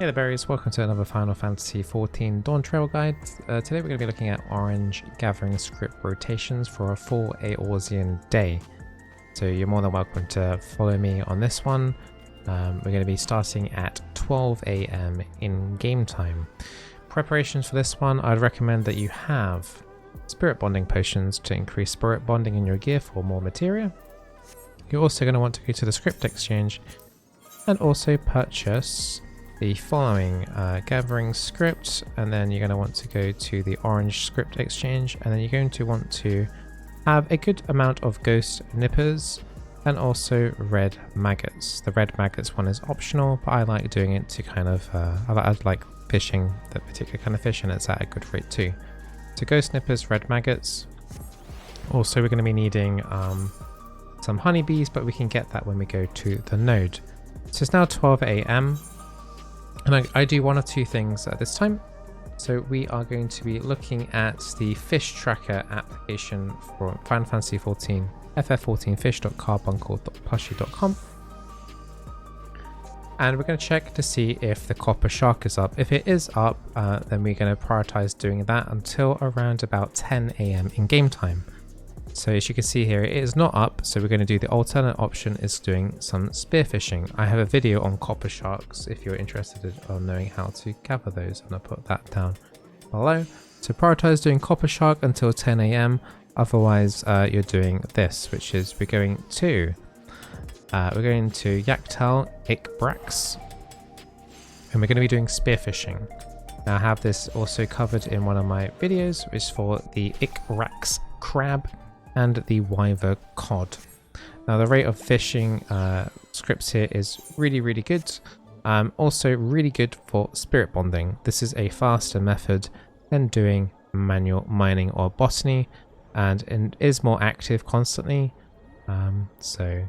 Hey there berries, welcome to another Final Fantasy XIV Dawntrail guide. Today we're going to be looking at Orange Gathering Scrip rotations for a full Eorzean day. So you're more than welcome to follow me on this one. We're going to be starting at 12 AM in game time. Preparations for this one, I'd recommend that you have spirit bonding potions to increase spirit bonding in your gear for more materia. You're also going to want to go to the script exchange and also purchase the following gathering script, and then you're going to want to go to the orange script exchange, and then you're going to want to have a good amount of ghost nippers and also red maggots. The red maggots one is optional, but I like doing it to kind of I like fishing that particular kind of fish, and it's at a good rate too. So ghost nippers, red maggots. Also we're going to be needing some honeybees, but we can get that when we go to the node. So it's now 12 AM. And I do one or two things at this time. So we are going to be looking at the fish tracker application for Final Fantasy XIV, FF14 fish.carbuncle.plushie.com. And we're going to check to see if the copper shark is up. If it is up, then we're going to prioritize doing that until around about 10 AM in game time. So as you can see here, it is not up, so we're going to do the alternate option is doing some spearfishing. I have a video on copper sharks if you're interested in knowing how to gather those, and I'll put that down below. So prioritize doing copper shark until 10 AM, otherwise you're doing this, which is we're going to Yaktal Ikbrax, and we're going to be doing spearfishing. Now I have this also covered in one of my videos, which is for the Ikrax crab and the Wyver cod. Now the rate of fishing scripts here is really good. Also really good for spirit bonding. This is a faster method than doing manual mining or botany, and is more active constantly. So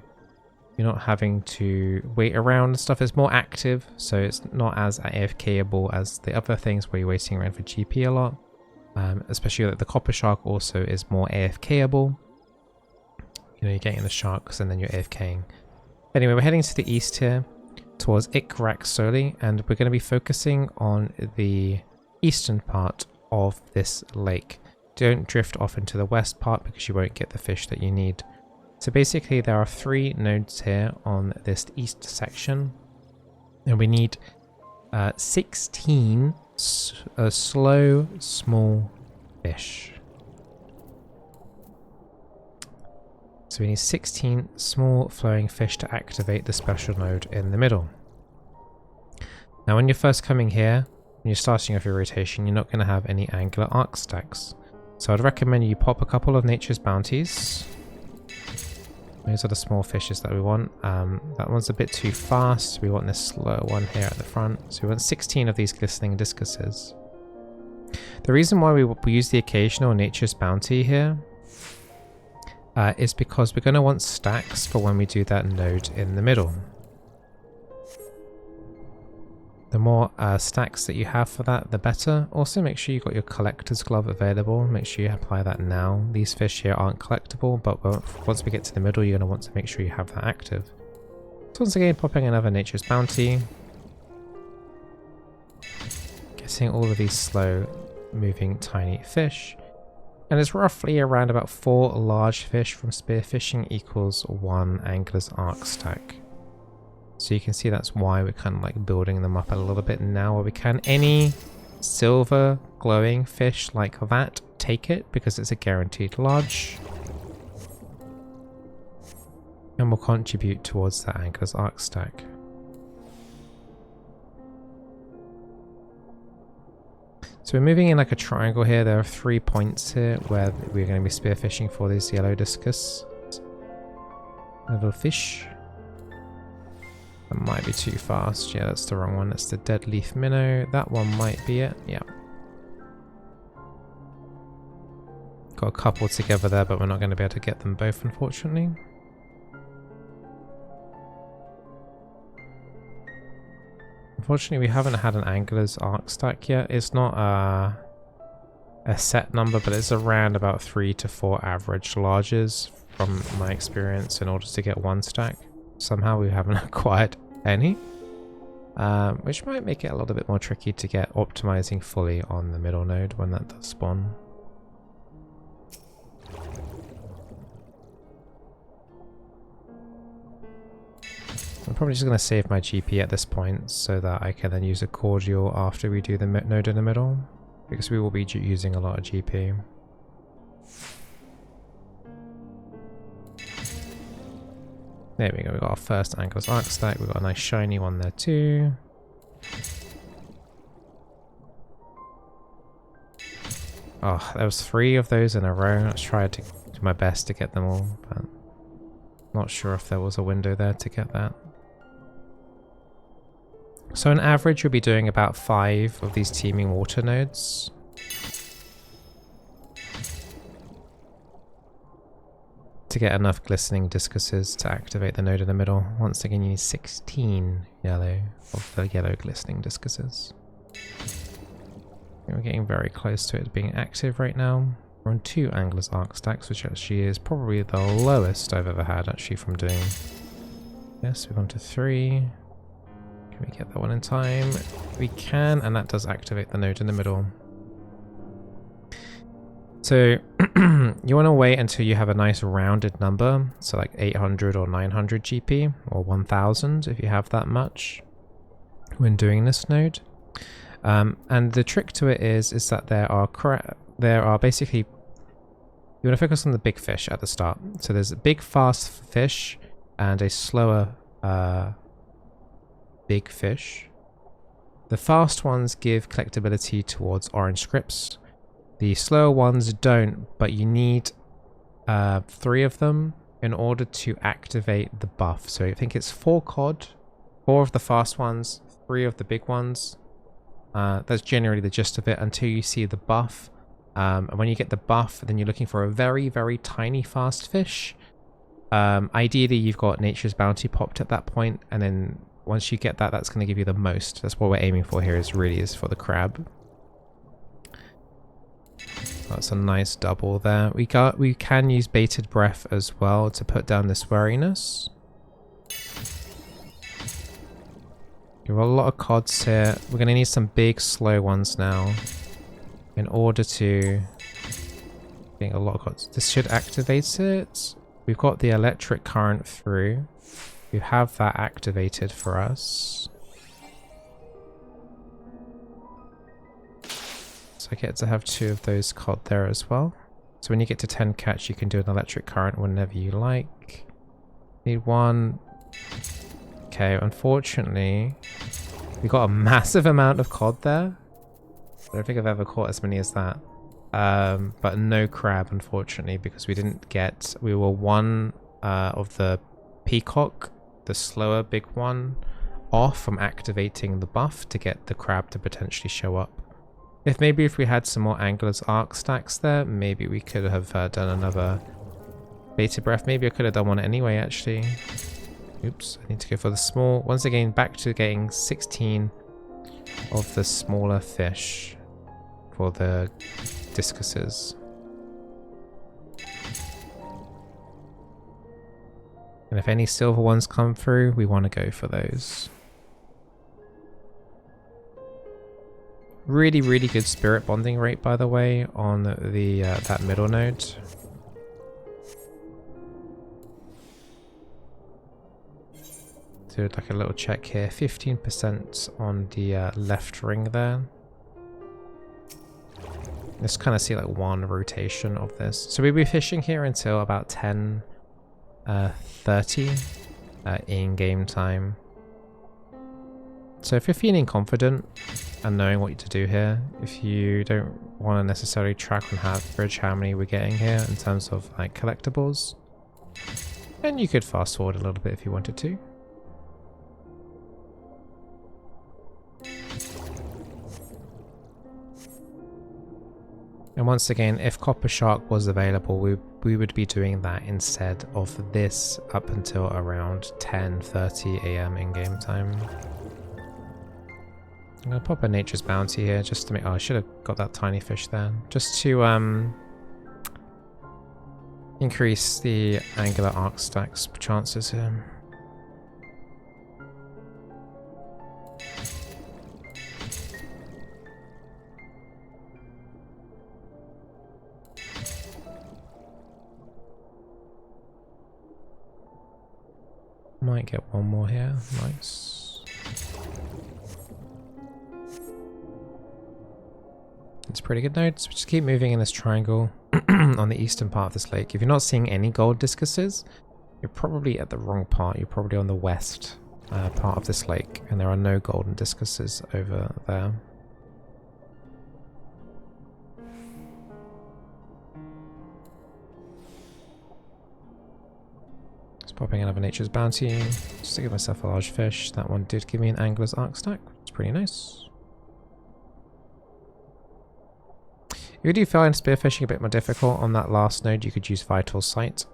you're not having to wait around and stuff. It's more active, so it's not as AFKable as the other things where you're waiting around for GP a lot. Especially that the copper shark also is more AFKable. You know, you're getting the sharks and then you're AFKing. Anyway, we're heading to the east here towards Ikrax solely, and we're going to be focusing on the eastern part of this lake. Don't drift off into the west part because you won't get the fish that you need. So basically there are 3 nodes here on this east section, and we need 16 slow small fish. So we need 16 small flowing fish to activate the special node in the middle. Now when you're first coming here, when you're starting off your rotation, you're not going to have any angular arc stacks. So I'd recommend you pop a couple of nature's bounties. Those are the small fishes that we want. That one's a bit too fast. We want this slow one here at the front. So we want 16 of these glistening discuses. The reason why we use the occasional nature's bounty here is because we're going to want stacks for when we do that node in the middle. The more stacks that you have for that, the better. Also make sure you've got your collector's glove available. Make sure you apply that now. These fish here aren't collectible, but once we get to the middle, you're going to want to make sure you have that active. So once again, popping another nature's bounty. Getting all of these slow moving tiny fish. And it's roughly around about 4 large fish from spearfishing equals 1 angler's arc stack. So you can see that's why we're kind of like building them up a little bit now where we can. Any silver glowing fish like that, take it because it's a guaranteed large. And will contribute towards that angler's arc stack. So we're moving in like a triangle here. There are 3 points here where we're going to be spearfishing for these yellow discus. Little fish. That might be too fast. Yeah, that's the wrong one. That's the dead leaf minnow. That one might be it. Yeah. Got a couple together there, but we're not going to be able to get them both, unfortunately. Unfortunately, we haven't had an angler's arc stack yet. It's not a set number, but it's around about 3 to 4 average larges from my experience in order to get 1 stack. Somehow we haven't acquired any. which might make it a little bit more tricky to get optimizing fully on the middle node when that does spawn. I'm probably just going to save my GP at this point so that I can then use a cordial after we do the node in the middle, because we will be using a lot of GP. There we go, we got our first Angler's Arc stack, we've got a nice shiny one there too. Oh, there was 3 of those in a row. Let's try to do my best to get them all, but not sure if there was a window there to get that. So on average, you'll be doing about 5 of these teeming water nodes. To get enough glistening discuses to activate the node in the middle. Once again, you need 16 yellow of the yellow glistening discuses. We're getting very close to it being active right now. We're on 2 Angler's Arc stacks, which actually is probably the lowest I've ever had actually from doing this. We've gone to 3. Can we get that one in time? We can, and that does activate the node in the middle. So you want to wait until you have a nice rounded number, so like 800 or 900 GP, or 1000 if you have that much when doing this node. And the trick to it is that there are basically, you want to focus on the big fish at the start. So there's a big fast fish and a slower big fish. The fast ones give collectability towards orange scripts. The slower ones don't, but you need 3 of them in order to activate the buff. So I think it's 4 cod, 4 of the fast ones, 3 of the big ones. That's generally the gist of it until you see the buff. And when you get the buff, then you're looking for a very, very tiny fast fish. Ideally, you've got Nature's Bounty popped at that point, and then once you get that, that's going to give you the most. That's what we're aiming for here, is for the crab. That's a nice double there. We can use Baited Breath as well to put down this wariness. We have a lot of cods here. We're going to need some big slow ones now in order to get a lot of cods. This should activate it. We've got the electric current through. We have that activated for us. So I get to have 2 of those cod there as well. So when you get to 10 catch, you can do an electric current whenever you like. Need 1. Okay, unfortunately, we got a massive amount of cod there. I don't think I've ever caught as many as that. But no crab, unfortunately, because we were 1 of the Peacock, the slower big one, off from activating the buff to get the crab to potentially show up. If we had some more Angler's Arc stacks there, maybe we could have done another Baited Breath. Maybe I could have done one anyway, actually. Oops, I need to go for the small. Once again, back to getting 16 of the smaller fish for the discuses. And if any silver ones come through, we want to go for those. Really, really good spirit bonding rate, by the way, on the that middle node. Do like a little check here. 15% on the left ring there. Let's kind of see like 1 rotation of this. So we'll be fishing here until about 10:30 in game time. So if you're feeling confident and knowing what to do here, if you don't want to necessarily track on average how many we're getting here in terms of like collectibles, then you could fast forward a little bit if you wanted to. And once again, if Copper Shark was available, we would be doing that instead of this up until around 10:30 AM in game time. I'm going to pop a Nature's Bounty here just to make... Oh, I should have got that tiny fish there. Just to increase the Angular Arc stacks chances here. Might get one more here. Nice. It's pretty good nodes. We just keep moving in this triangle on the eastern part of this lake. If you're not seeing any gold discuses, you're probably at the wrong part. You're probably on the west part of this lake, and there are no golden discuses over there. Just popping another Nature's Bounty just to give myself a large fish. That one did give me an Angler's Arc stack. It's pretty nice. If you do find spearfishing a bit more difficult on that last node, you could use Vital Sight.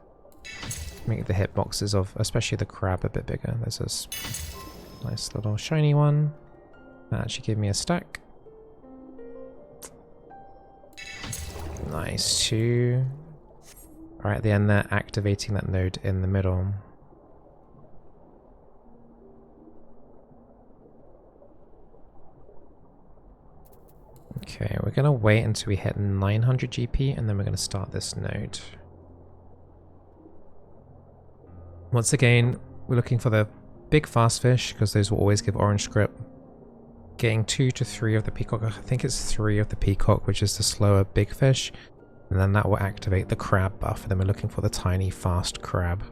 Make the hitboxes of especially the crab a bit bigger. There's this nice little shiny one. That actually gave me a stack. Nice, 2. Right at the end there, activating that node in the middle. Okay, we're going to wait until we hit 900 GP and then we're going to start this node. Once again, we're looking for the big fast fish because those will always give orange scrip. Getting 2 to 3 of the peacock. I think it's 3 of the peacock, which is the slower big fish. And then that will activate the crab buff. And then we're looking for the tiny fast crab.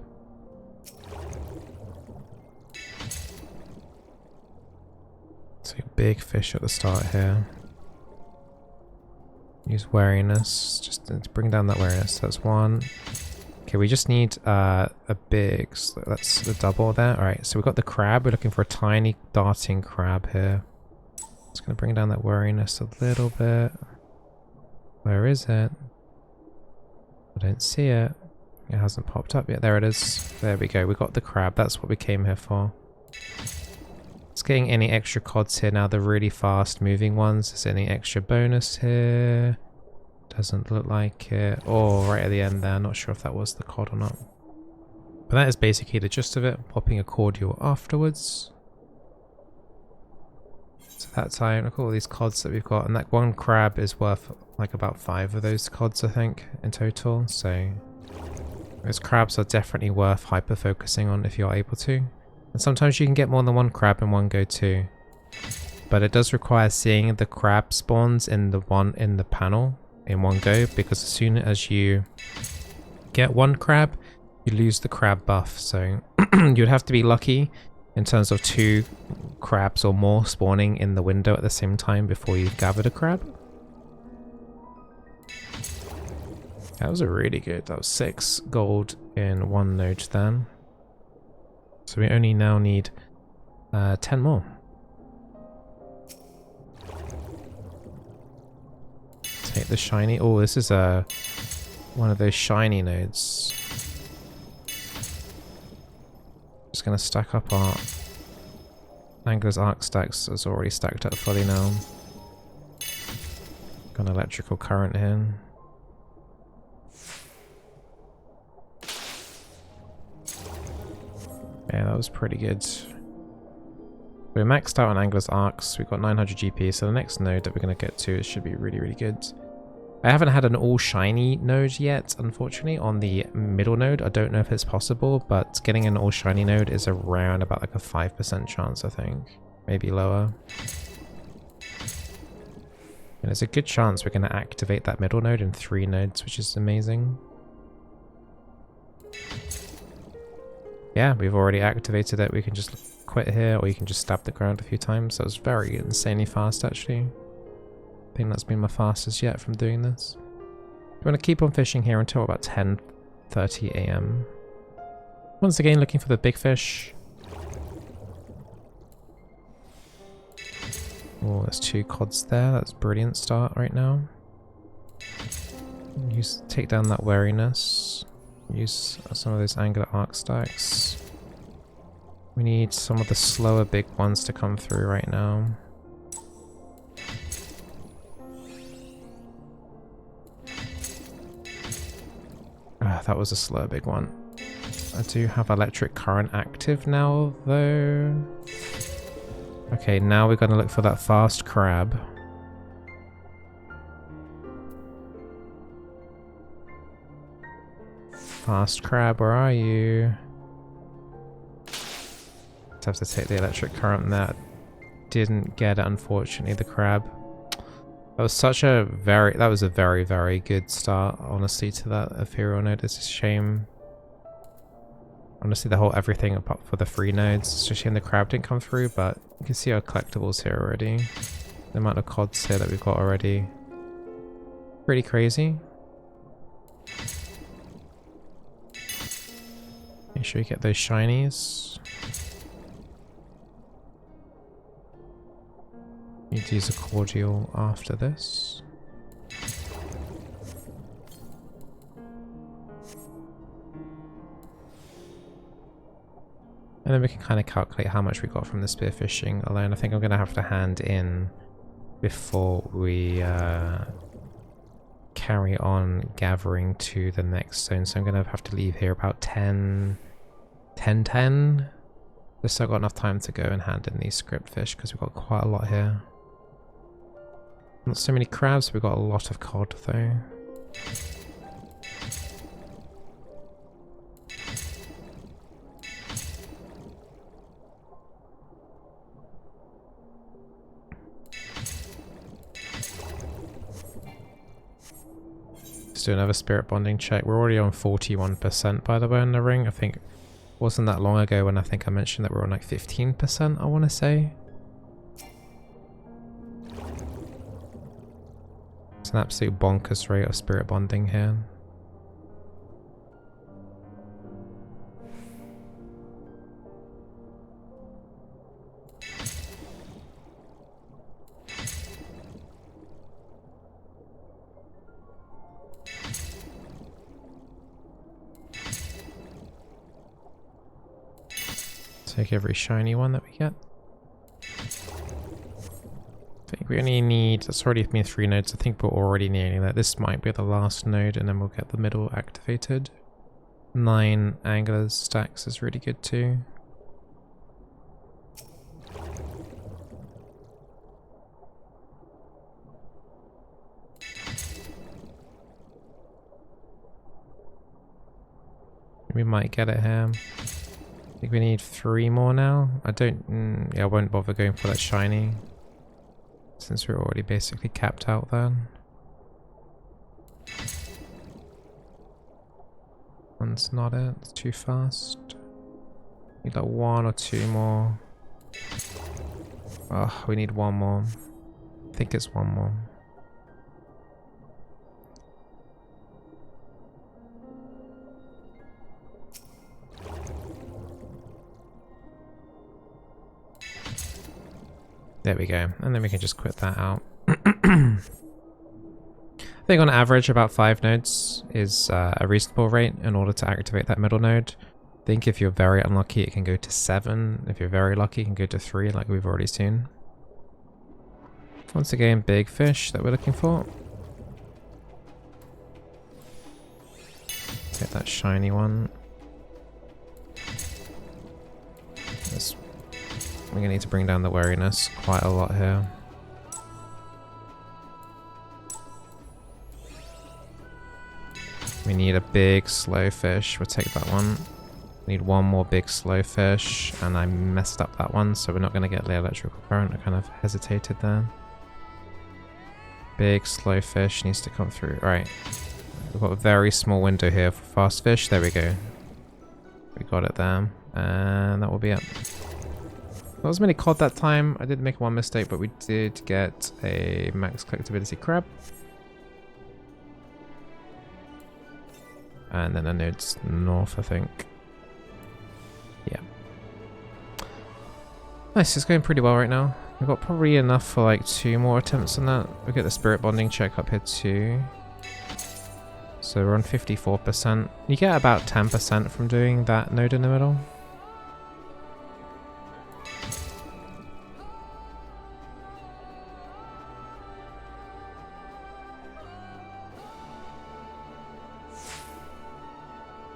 So big fish at the start here. Use wariness just to bring down that wariness. That's 1. Okay, we just need a big, so that's the double there. Alright, so we've got the crab. We're looking for a tiny darting crab here. Just going to bring down that wariness a little bit. Where is it? I don't see it. It hasn't popped up yet. There it is. There we go. We got the crab. That's what we came here for. It's getting any extra cods here now. The really fast moving ones. Is there any extra bonus here? Doesn't look like it. Oh, right at the end there. Not sure if that was the cod or not. But that is basically the gist of it. Popping a cordial afterwards. So that time, look at all these cods that we've got. And that one crab is worth like about 5 of those cods, I think, in total. So those crabs are definitely worth hyper focusing on if you're able to. And sometimes you can get more than one crab in one go too. But it does require seeing the crab spawns in the panel in one go, because as soon as you get one crab, you lose the crab buff. So you'd have to be lucky in terms of 2 crabs or more spawning in the window at the same time before you've gathered a crab. That was a really good. That was 6 gold in 1 node then. So we only now need 10 more. Take the shiny. Oh, this is one of those shiny nodes. Just gonna stack up our Angler's Arc stacks. It's already stacked up fully now. Got an electrical current here. Yeah, that was pretty good. We're maxed out on Angler's Arcs. We've got 900 GP, so the next node that we're going to get to should be really, really good. I haven't had an all shiny node yet, unfortunately, on the middle node. I don't know if it's possible, but getting an all shiny node is around about like a 5% chance, I think. Maybe lower. And there's a good chance we're going to activate that middle node in 3 nodes, which is amazing. Yeah, we've already activated it. We can just quit here, or you can just stab the ground a few times. That was very insanely fast, actually. I think that's been my fastest yet from doing this. I'm going to keep on fishing here until about 10:30 AM. Once again, looking for the big fish. Oh, there's 2 cods there. That's a brilliant start right now. Take down that wariness. Use some of those Angler Arc stacks. We need some of the slower big ones to come through right now. That was a slow big one. I do have electric current active now though. Okay, now we're going to look for that fast crab. Fast crab, where are you? to have to take the electric current there. Didn't get it, unfortunately, the crab. That was a very, very good start, honestly, to that ethereal node. It's a shame. Honestly, the whole everything apart for the free nodes. It's a shame the crab didn't come through, but you can see our collectibles here already. The amount of cods here that we've got already. Pretty crazy. Make sure you get those shinies. Need to use a cordial after this. And then we can kind of calculate how much we got from the spearfishing alone. I think I'm going to have to hand in before we carry on gathering to the next zone. So I'm going to have to leave here about 10, just so I've got enough time to go and hand in these script fish, because we've got quite a lot here. Not so many crabs, we've got a lot of cod though. Let's do another spirit bonding check. We're already on 41% by the way in the ring. I think it wasn't that long ago when I think I mentioned that we're on like 15%, I want to say. It's an absolute bonkers rate of spirit bonding here. Take every shiny one that we get. I think we only need, that's already been 3 nodes, I think we're already nearing that. This might be the last node and then we'll get the middle activated. 9 anglers stacks is really good too. We might get it here. I think we need 3 more now. Yeah, I won't bother going for that shiny, since we're already basically capped out then. One's not it, it's too fast. Need like 1 or 2 more. Oh, we need 1 more. I think it's 1 more. There we go, and then we can just quit that out. I think on average about 5 nodes is a reasonable rate in order to activate that middle node. I think if you're very unlucky it can go to 7, if you're very lucky it can go to 3 like we've already seen. Once again, big fish that we're looking for. Get that shiny one. We're going to need to bring down the wariness quite a lot here. We need a big slow fish. We'll take that one. We need 1 more big slow fish, and I messed up that one, so we're not going to get the electrical current. I kind of hesitated there. Big slow fish needs to come through. Right. We've got a very small window here for fast fish. There we go. We got it there. And that will be it. Not as many cod that time. I did make 1 mistake, but we did get a max collectability crab. And then a node's north, I think. Yeah. Nice, it's going pretty well right now. We've got probably enough for like 2 more attempts on that. We'll get the spirit bonding check up here too. So we're on 54%. You get about 10% from doing that node in the middle.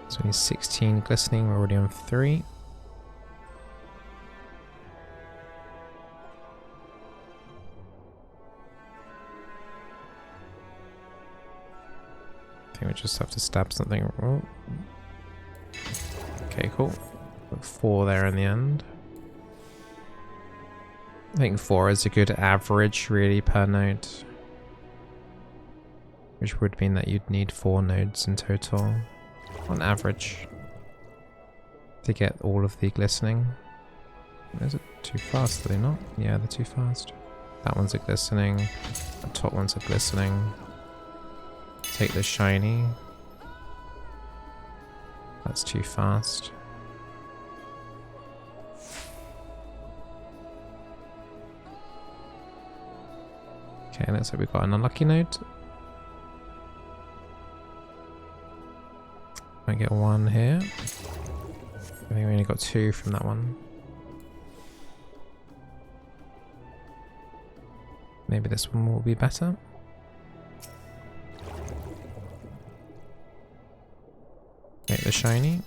So we need 16 glistening, we're already on 3. I think we just have to stab something. Oh. Okay, cool. Got 4 there in the end. I think 4 is a good average really per node. Which would mean that you'd need 4 nodes in total on average to get all of the glistening. Is it too fast, are they not? Yeah, they're too fast. That one's a glistening. The top one's a glistening. Take the shiny. That's too fast. Okay, looks like we've got an unlucky node. I get 1 here. I think we only got 2 from that one. Maybe this one will be better. Make the shiny.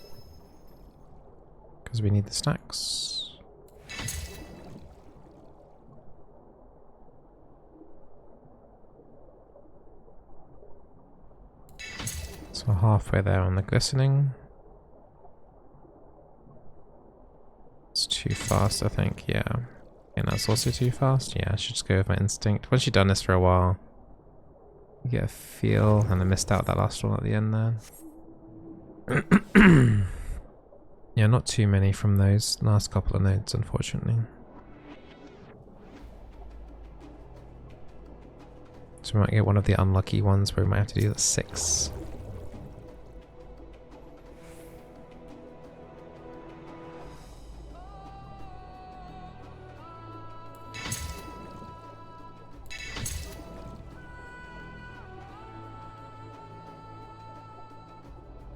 Because we need the stacks. So halfway there on the glistening. It's too fast, I think, yeah. And that's also too fast. Yeah, I should just go with my instinct. Once you've done this for a while, you get a feel, and I missed out that last one at the end there. Yeah, not too many from those last couple of nodes, unfortunately. So we might get one of the unlucky ones where we might have to do the 6.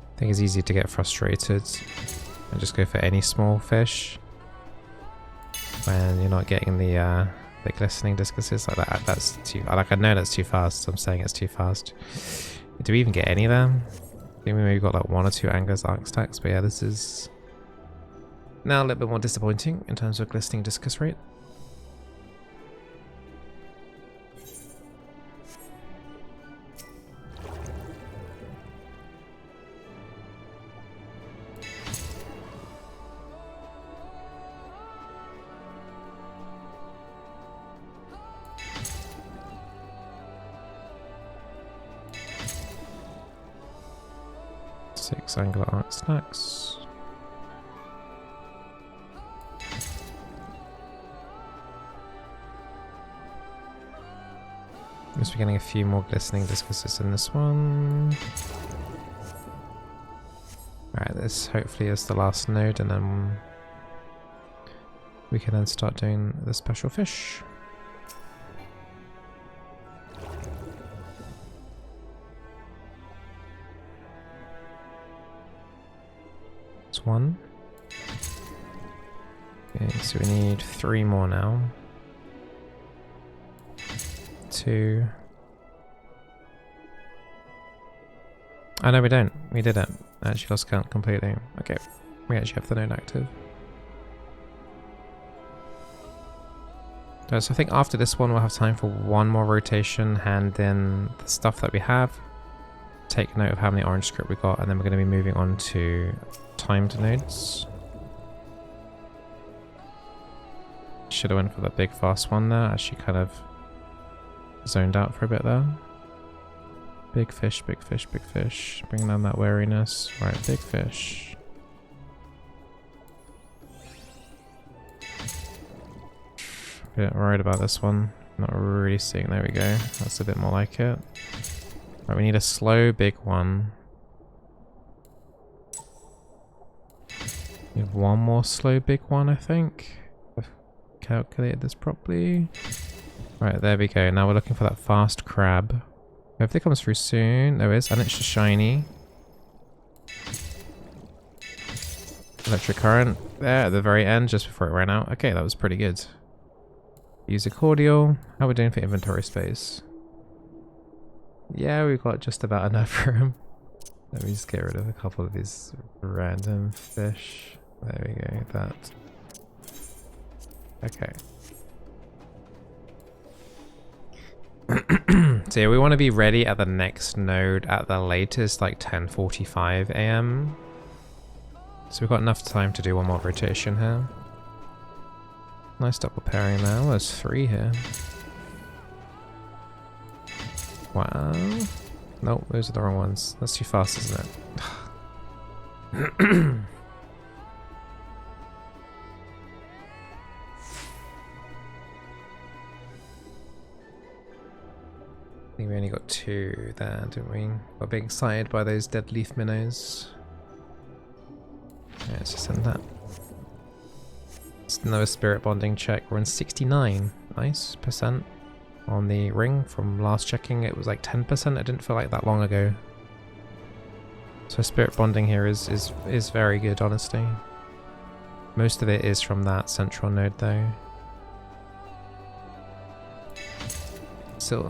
I think it's easy to get frustrated and just go for any small fish when you're not getting the glistening discuses like that. That's too, like, I know that's too fast, so I'm saying it's too fast. Do we even get any of them? I think we maybe got like 1 or 2 Anger's Arc stacks, but yeah, this is now a little bit more disappointing in terms of glistening discus rate. Six Angular Arc stacks. Must be getting a few more glistening discuses in this one. Alright, this hopefully is the last node, and then we can then start doing the special fish. It's 1. Okay, so we need 3 more now. 2. Oh no, we don't. We didn't. I actually lost count completely. Okay, we actually have the node active. So I think after this one we'll have time for 1 more rotation, hand in the stuff that we have, take note of how many orange script we got, and then we're going to be moving on to timed nodes. Should have went for that big fast one there. Actually kind of zoned out for a bit there. Big fish, big fish, big fish. Bring down that wariness. Right, big fish. A bit worried about this one. Not really seeing. There we go. That's a bit more like it. Right, we need a slow big one. We have 1 more slow big one, I think. I've calculated this properly. Right, there we go. Now we're looking for that fast crab. Hopefully it comes through soon. There is, and it's just shiny. Electric current there at the very end, just before it ran out. Okay, that was pretty good. Use a cordial. How are we doing for inventory space? Yeah, we've got just about enough room. Let me just get rid of a couple of these random fish. There we go, that. Okay. So yeah, we want to be ready at the next node at the latest, like 10:45 AM. So we've got enough time to do 1 more rotation here. Nice double pairing there. Well, there's 3 here. Wow. Nope, those are the wrong ones. That's too fast, isn't it? I think we only got 2 there, didn't we? Got being excited by those dead leaf minnows. Yeah, let's just send that. It's another spirit bonding check. We're in 69. Nice percent on the ring. From last checking, it was like 10%. It didn't feel like that long ago. So spirit bonding here is very good, honestly. Most of it is from that central node, though. Still,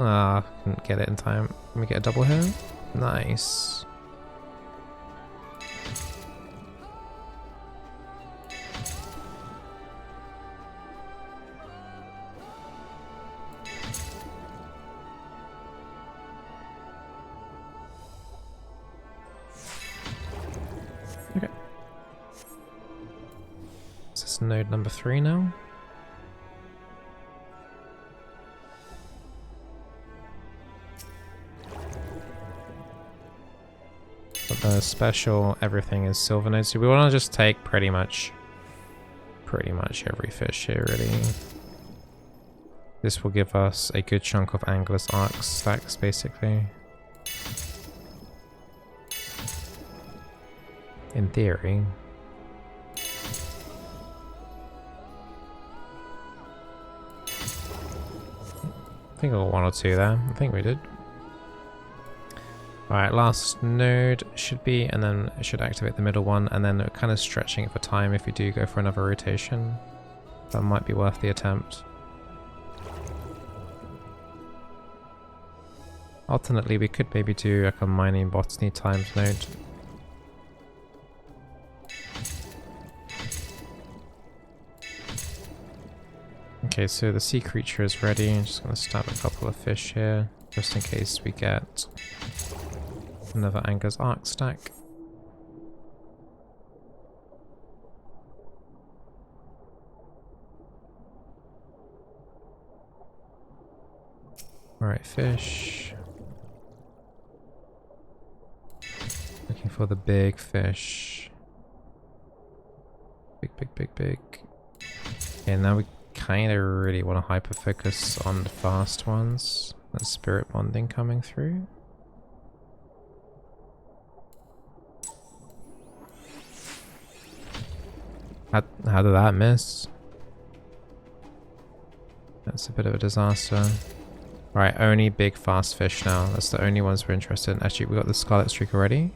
couldn't get it in time. Can we get a double here? Nice. Okay. Is this node number 3 now? But the special everything is silver node, so we want to just take pretty much every fish here, really. This will give us a good chunk of Angler's Arc stacks, basically. In theory. I think I got 1 or 2 there. I think we did. Alright, last node should be, and then it should activate the middle one, and then we're kind of stretching it for time if we do go for another rotation. That might be worth the attempt. Alternately, we could maybe do like a mining botany times node. Okay, so the sea creature is ready. I'm just going to stab a couple of fish here, just in case we get another Angler's Arc stack. Alright, fish. Looking for the big fish. Big, big, big, big. Okay, now we kind of really want to hyper focus on the fast ones. That spirit bonding coming through. How did that miss? That's a bit of a disaster. Right, only big fast fish now. That's the only ones we're interested in. Actually, we got the scarlet streak already.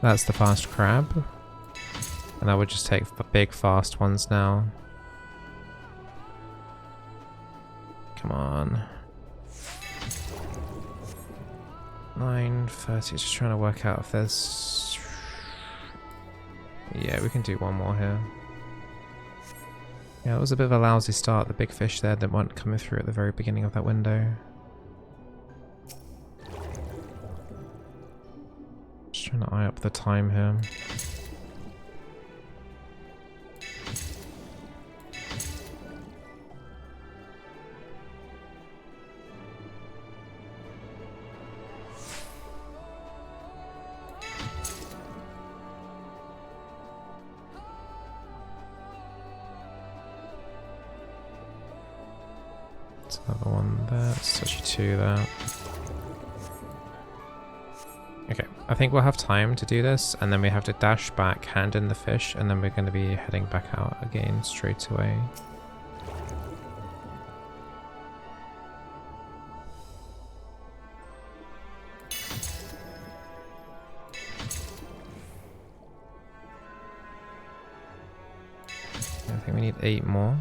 That's the fast crab. And I would just take the big fast ones now. Come on. 9:30, just trying to work out if there's... Yeah, we can do 1 more here. Yeah, it was a bit of a lousy start. The big fish there that weren't coming through at the very beginning of that window. Just trying to eye up the time here. Another one there. It's actually 2 there. Okay, I think we'll have time to do this, and then we have to dash back, hand in the fish, and then we're going to be heading back out again straight away. I think we need 8 more.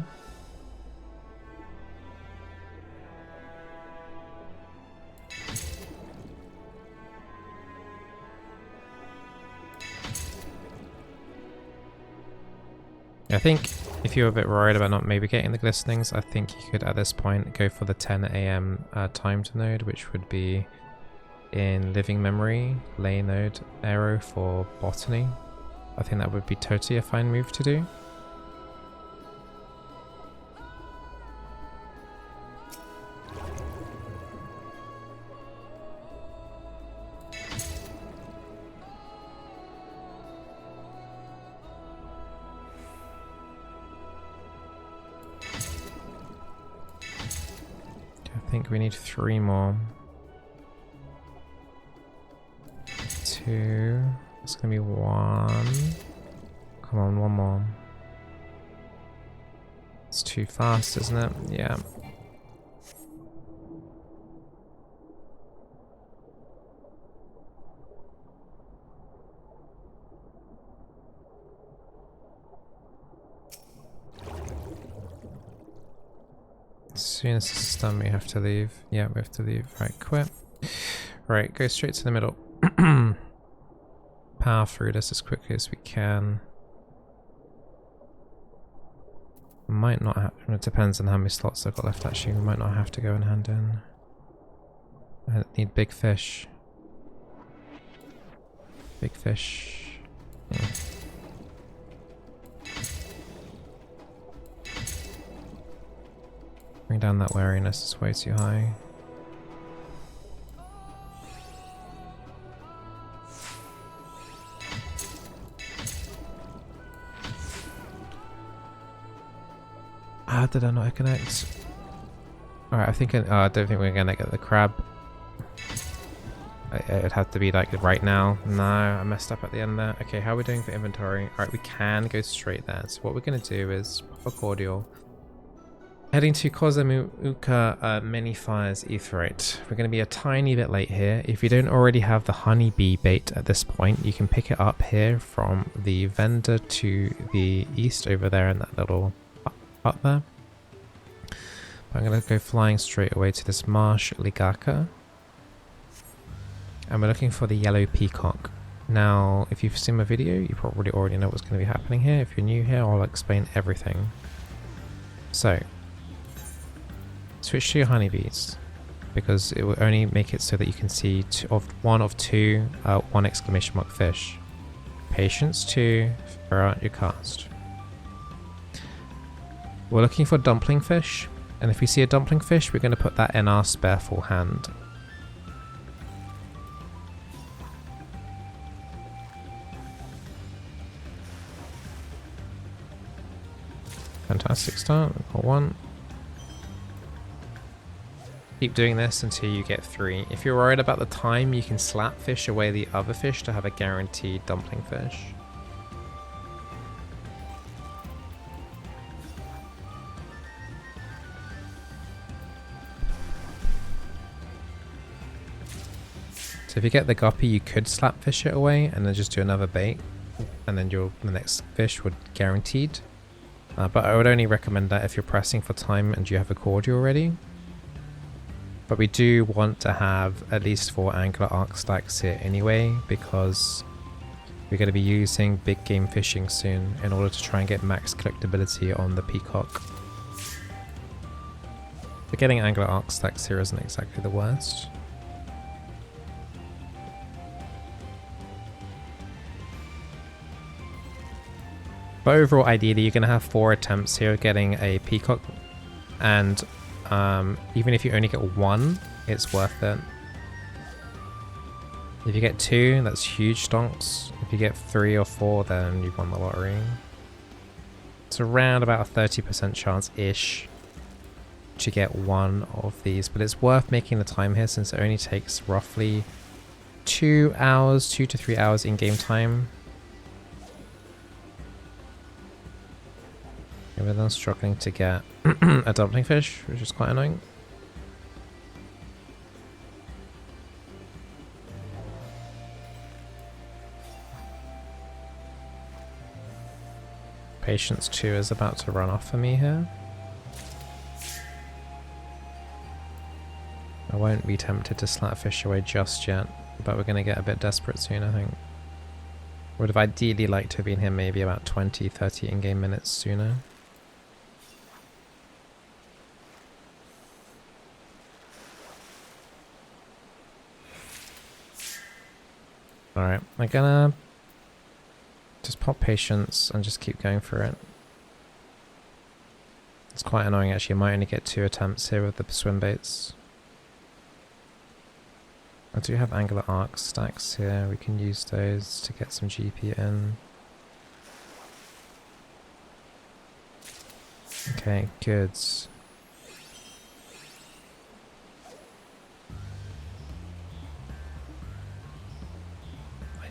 I think if you're a bit worried about not maybe getting the glistenings, I think you could at this point go for the 10 AM timed node, which would be in Living Memory, Lay node, Arrow for Botany. I think that would be totally a fine move to do. I think we need 3 more. 2. It's gonna be 1. Come on, 1 more. It's too fast, isn't it? Yeah. As soon as this is done, we have to leave. Yeah, we have to leave. Right, quit. Right, go straight to the middle. Power through this as quickly as we can. Might not have, it depends on how many slots I've got left actually. We might not have to go and hand in. I need big fish. Big fish. Yeah. Bring down that wariness, it's way too high. How did I not connect? Alright, I don't think we're gonna get the crab. It'd have to be like right now. No, I messed up at the end there. Okay, how are we doing for inventory? Alright, we can go straight there. So what we're gonna do is pop a cordial. Heading to Kozamuuka Mini Fires Aetheryte. We're going to be a tiny bit late here. If you don't already have the honeybee bait at this point, you can pick it up here from the vendor to the east over there in that little hut there. But I'm going to go flying straight away to this marsh Ligaka. And we're looking for the yellow peacock. Now, if you've seen my video, you probably already know what's going to be happening here. If you're new here, I'll explain everything. So, switch to your honeybees, because it will only make it so that you can see one of two 1 exclamation mark fish. Patience 2, throw out your cast. We're looking for dumpling fish, and if we see a dumpling fish, we're going to put that in our spare full hand. Fantastic start, we've got 1. Keep doing this until you get 3. If you're worried about the time, you can slap fish away the other fish to have a guaranteed dumpling fish. So if you get the guppy, you could slap fish it away and then just do another bait, and then the next fish would guaranteed. But I would only recommend that if you're pressing for time and you have a cordial already. But we do want to have at least 4 angular arc stacks here anyway, because we're going to be using big game fishing soon in order to try and get max collectability on the peacock. But getting angular arc stacks here isn't exactly the worst. But overall, ideally, you're going to have 4 attempts here of getting a peacock, and even if you only get 1, it's worth it. If you get 2, that's huge stonks. If you get 3 or 4, then you've won the lottery. It's around about a 30% chance-ish to get 1 of these, but it's worth making the time here since it only takes roughly 2 hours, 2 to 3 hours in-game time. And we're then struggling to get a dumpling fish, which is quite annoying. Patience 2 is about to run off for me here. I won't be tempted to slap fish away just yet, but we're going to get a bit desperate soon, I think. Would have ideally liked to have been here maybe about 20-30 in-game minutes sooner. Alright, I'm gonna just pop patience and just keep going for it. It's quite annoying actually, I might only get 2 attempts here with the swim baits. I do have angular arc stacks here, we can use those to get some GP in. Okay, good.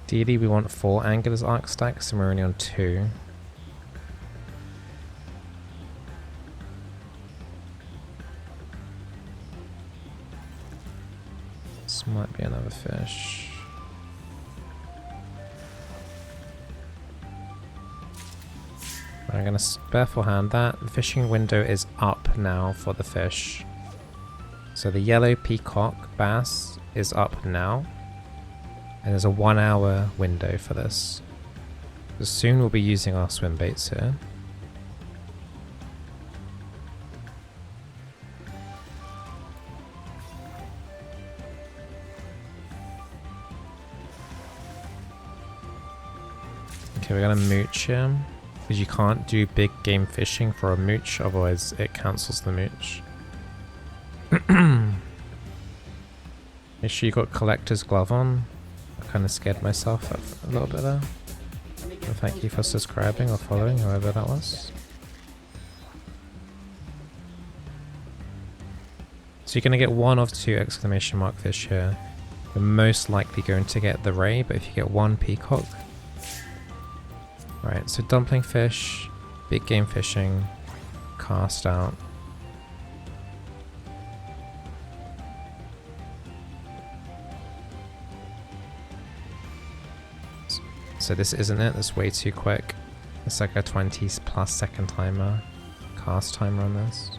Ideally we want 4 Angular's arc stacks and we're only on 2. This might be another fish. I'm going to bareful hand that. The fishing window is up now for the fish. So the yellow peacock bass is up now. And there's a 1 hour window for this. So soon we'll be using our swim baits here. Okay, we're gonna mooch here. Because you can't do big game fishing for a mooch, otherwise it cancels the mooch. Make sure you got collector's glove on. I kind of scared myself a little bit there. And thank you for subscribing or following, whoever that was. So you're going to get 1 of 2 exclamation mark fish here. You're most likely going to get the ray, but if you get 1 peacock. Right, so dumpling fish, big game fishing, cast out. So this isn't it, that's way too quick. It's like a 20+ second timer, cast timer on this.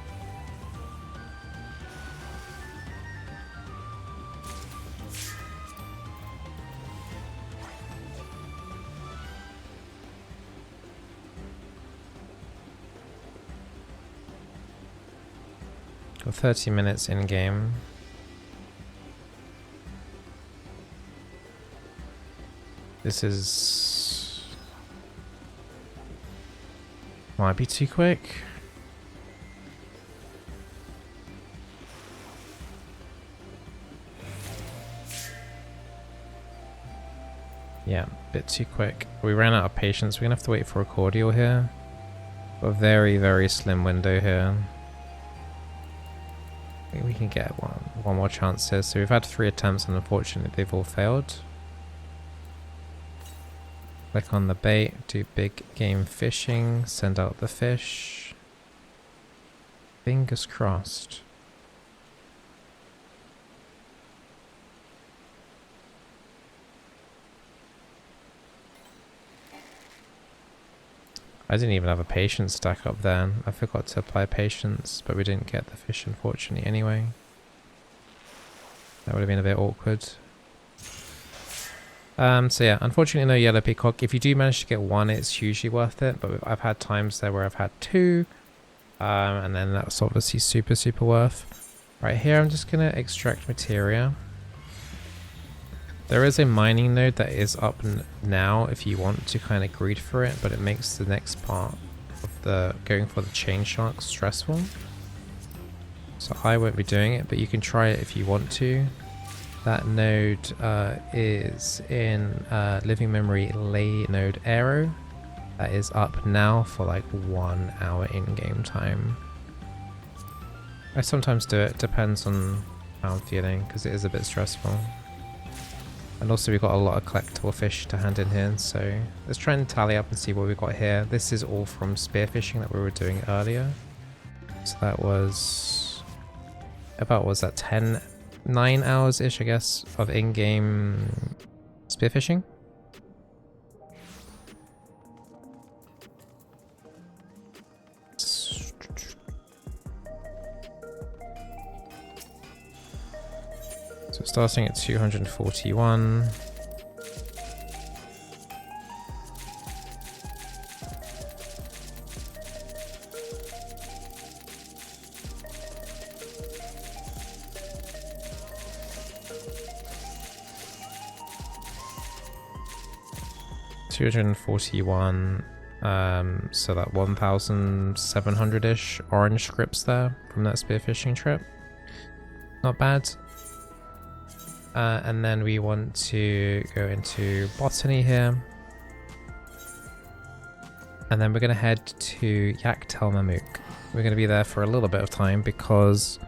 Got 30 minutes in game. This is... might be too quick. Yeah, a bit too quick. We ran out of patience. We're gonna have to wait for a cordial here. Got a very, very slim window here. I think we can get one more chance here. So we've had 3 attempts and unfortunately they've all failed. Click on the bait, do big game fishing, send out the fish. Fingers crossed. I didn't even have a patience stack up there. I forgot to apply patience, but we didn't get the fish unfortunately anyway. That would have been a bit awkward. So yeah, unfortunately no yellow peacock. If you do manage to get 1, it's usually worth it, but I've had times there where I've had 2, and then that's obviously super worth. Right here I'm just going to extract materia. There is a mining node that is up now if you want to kind of greed for it, but it makes the next part of the going for the chain shark stressful. So I won't be doing it, but you can try it if you want to. That node is in living memory lay node arrow. That is up now for like 1 hour in-game time. I sometimes do it, depends on how I'm feeling, because it is a bit stressful. And also we've got a lot of collectible fish to hand in here, so let's try and tally up and see what we've got here. This is all from spearfishing that we were doing earlier. So that was about, what was that, 9 hours-ish, I guess, of in-game spearfishing. So starting at 241. So that 1,700-ish orange scripts there from that spearfishing trip. Not bad. And then we want to go into botany here. And then we're going to head to Yaktelmamuk. We're going to be there for a little bit of time because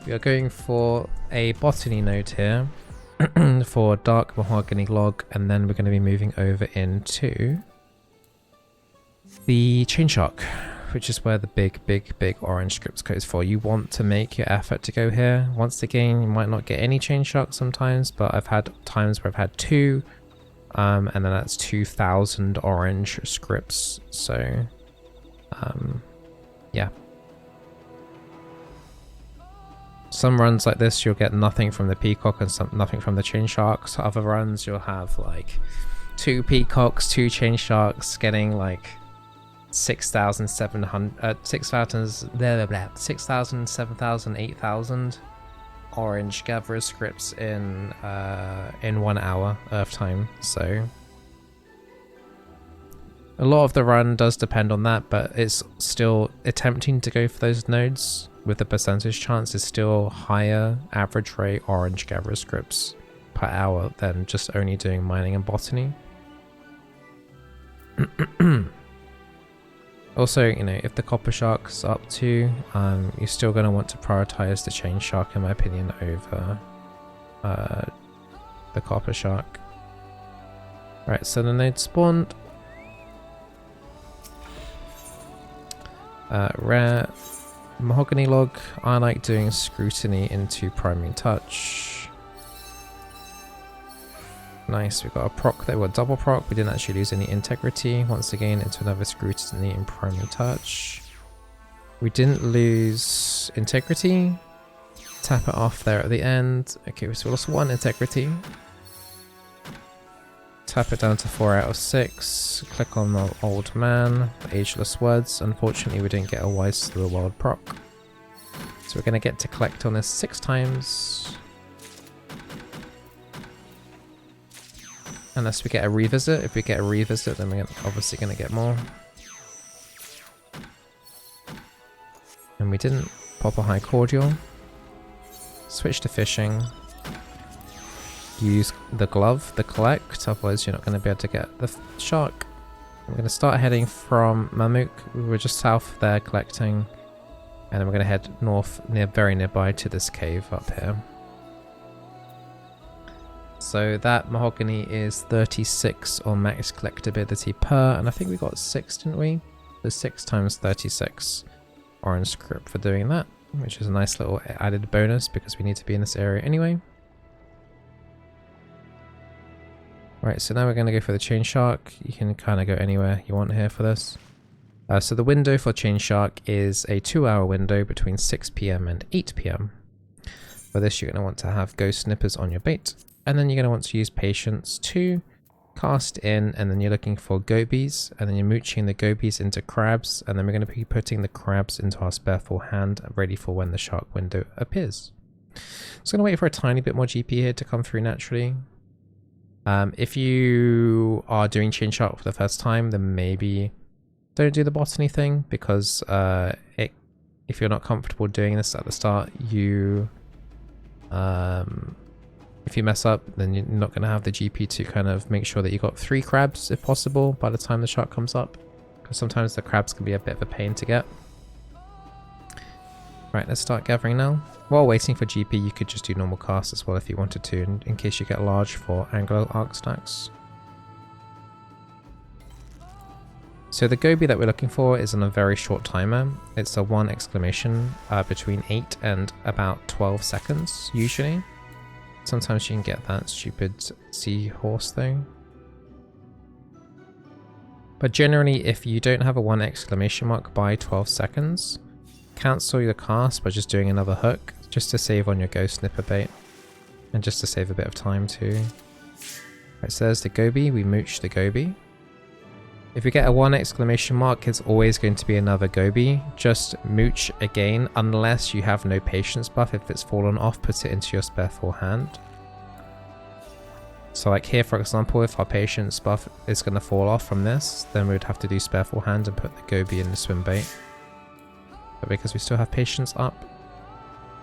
we are going for a botany node here. for dark mahogany log, and then we're going to be moving over into the chain shark, which is where the big orange scripts goes for. You want to make your effort to go here. Once again, you might not get any chain sharks sometimes, but I've had times where I've had 2, and then that's 2,000 orange scripts. So, yeah. Some runs like this, you'll get nothing from the peacock and nothing from the chain sharks. Other runs, you'll have like 2 peacocks, 2 chain sharks, getting like 6,700, 6,000, 7,000, 8,000 orange gatherer scripts in 1 hour Earth time. So a lot of the run does depend on that, but it's still attempting to go for those nodes with the percentage chance is still higher average rate orange gatherer scripts per hour than just only doing mining and botany. Also, you know, if the copper shark's up too, you're still going to want to prioritize the chain shark, in my opinion, over the copper shark. Right, so the node spawned. Rare mahogany log. I like doing scrutiny into primary touch. Nice, we got a proc there, we got double proc, we didn't actually lose any integrity. Once again, into another scrutiny in primary touch. We didn't lose integrity. Tap it off there at the end. Okay, so we lost 1 integrity. Tap it down to 4 out of 6. Click on the old man, ageless words. Unfortunately, we didn't get a wise to the world proc. So we're going to get to collect on this 6 times. Unless we get a revisit. If we get a revisit, then we're obviously going to get more. And we didn't pop a high cordial. Switch to fishing. Use the glove, the collect, otherwise you're not going to be able to get the shark. We're going to start heading from Mammook. We were just south there collecting. And then we're going to head north, very nearby to this cave up here. So that mahogany is 36 on max collectability per, and I think we got 6, didn't we? So 6 times 36 orange script for doing that, which is a nice little added bonus because we need to be in this area anyway. Right, so now we're going to go for the chain shark. You can kind of go anywhere you want here for this. So the window for chain shark is a 2-hour window between 6 PM and 8 PM. For this, you're going to want to have ghost snippers on your bait. And then you're going to want to use patience to cast in, and then you're looking for gobies, and then you're mooching the gobies into crabs, and then we're going to be putting the crabs into our Spearfishing hand, ready for when the shark window appears. So I'm going to wait for a tiny bit more GP here to come through naturally. If you are doing chain shark for the first time, then maybe don't do the botany thing, because if you're not comfortable doing this at the start, if you mess up, then you're not going to have the GP to kind of make sure that you got 3 crabs if possible by the time the shark comes up, because sometimes the crabs can be a bit of a pain to get. Right, let's start gathering now. While waiting for GP, you could just do normal casts as well if you wanted to, in case you get large for angler arc stacks. So the goby that we're looking for is on a very short timer. It's a 1 exclamation between 8 and about 12 seconds usually. Sometimes you can get that stupid seahorse thing. But generally, if you don't have a 1 exclamation mark by 12 seconds, cancel your cast by just doing another hook, just to save on your ghost snipper bait. And just to save a bit of time too. Right, so there's the goby, we mooch the goby. If you get a 1 exclamation mark, it's always going to be another goby. Just mooch again, unless you have no patience buff. If it's fallen off, put it into your Spearfishing hand. So like here, for example, if our patience buff is going to fall off from this, then we would have to do Spearfishing hand and put the goby in the swim bait. But because we still have patience up,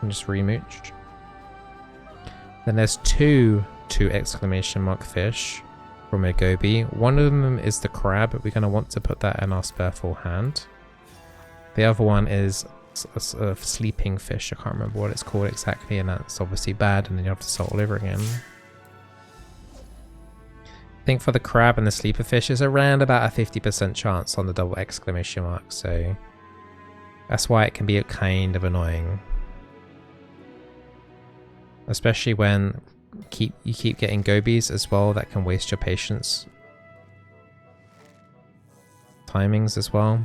and just remooch. Then there's two exclamation mark fish from a goby. One of them is the crab. We're going to want to put that in our Spearfishing hand. The other one is a sort of sleeping fish. I can't remember what it's called exactly, and that's obviously bad, and then you have to start all over again. think for the crab and the sleeper fish is around about a 50% chance on the double exclamation mark, so that's why it can be kind of annoying. Especially when you keep getting gobies as well, that can waste your patience. Timings as well.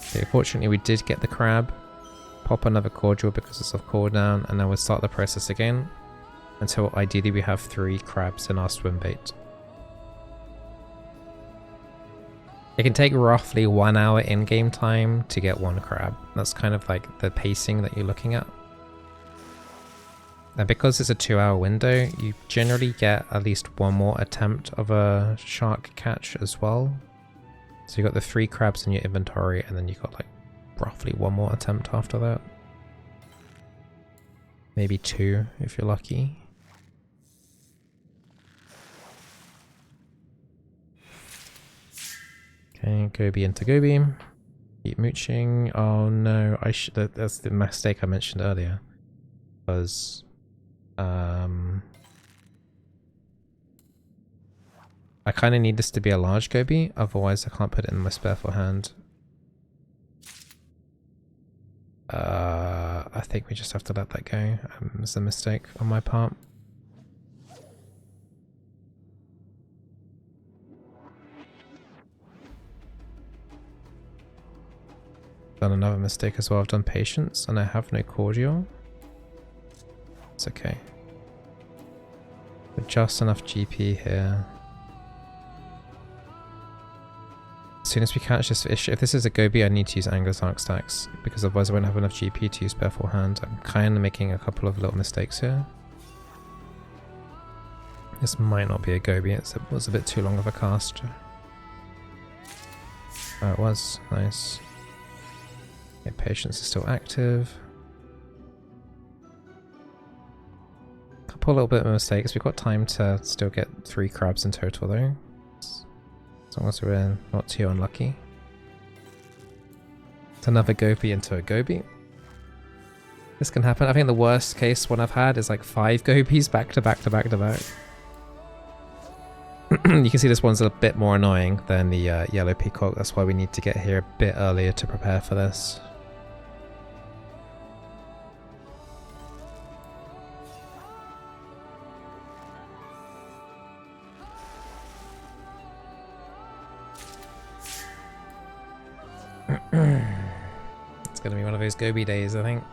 Okay, fortunately we did get the crab. Pop another cordial because it's off cooldown, and then we'll start the process again until ideally we have 3 crabs in our swim bait. It can take roughly 1 hour in-game time to get 1 crab. That's kind of like the pacing that you're looking at. And because it's a 2-hour window, you generally get at least 1 more attempt of a shark catch as well. So you got the 3 crabs in your inventory, and then you got like roughly 1 more attempt after that. Maybe 2 if you're lucky. Okay, goby into goby. Keep mooching. Oh no, that's the mistake I mentioned earlier. Was I kind of need this to be a large goby, otherwise I can't put it in my Spearfishing hand. I think we just have to let that go. It's a mistake on my part. Done another mistake as well. I've done patience and I have no cordial. It's okay. But just enough GP here. As soon as we catch this fish, if this is a goby, I need to use Angler's Arc stacks because otherwise I won't have enough GP to use Spearfishing hand. I'm kind of making a couple of little mistakes here. This might not be a goby, it was a bit too long of a cast. Oh, it was. Nice. Okay, patience is still active. Couple little bit of mistakes. We've got time to still get 3 crabs in total though. As long as we're not too unlucky. It's another goby into a goby. This can happen. I think the worst case one I've had is like 5 gobies back to back to back to back. You can see this one's a bit more annoying than the yellow peacock. That's why we need to get here a bit earlier to prepare for this. It's gonna be one of those goby days, I think.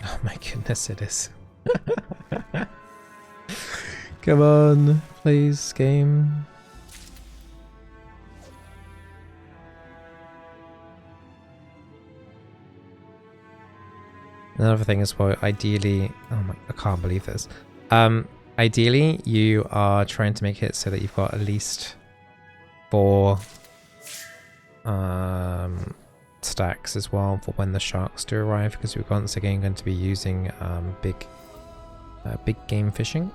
Oh my goodness, it is. Come on, please, game. Another thing as well, ideally, oh my, I can't believe this. Ideally, you are trying to make it so that you've got at least 4 stacks as well for when the sharks do arrive, because we're once again going to be using big game fishing.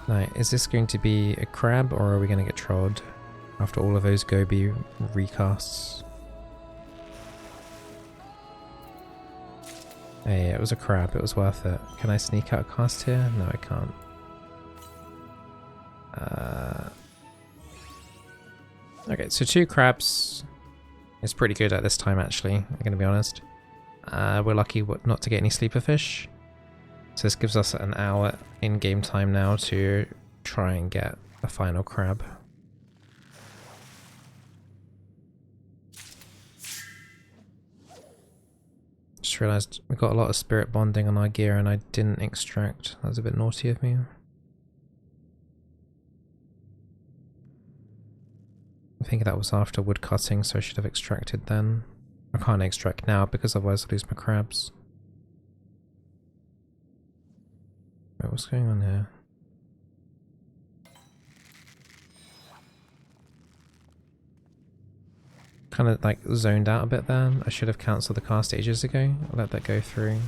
Now, is this going to be a crab or are we going to get trolled after all of those goby recasts? Hey, it was a crab, it was worth it. Can I sneak out a cast here? No, I can't. Okay, so 2 crabs is pretty good at this time actually, I'm going to be honest. We're lucky not to get any sleeper fish. So this gives us an hour in game time now to try and get a final crab. Just realised we got a lot of spirit bonding on our gear and I didn't extract. That was a bit naughty of me. I think that was after wood cutting, so I should have extracted then. I can't extract now because otherwise I'll lose my crabs. Wait, what's going on here? Kind of like zoned out a bit there. I should have cancelled the cast ages ago. I'll let that go through.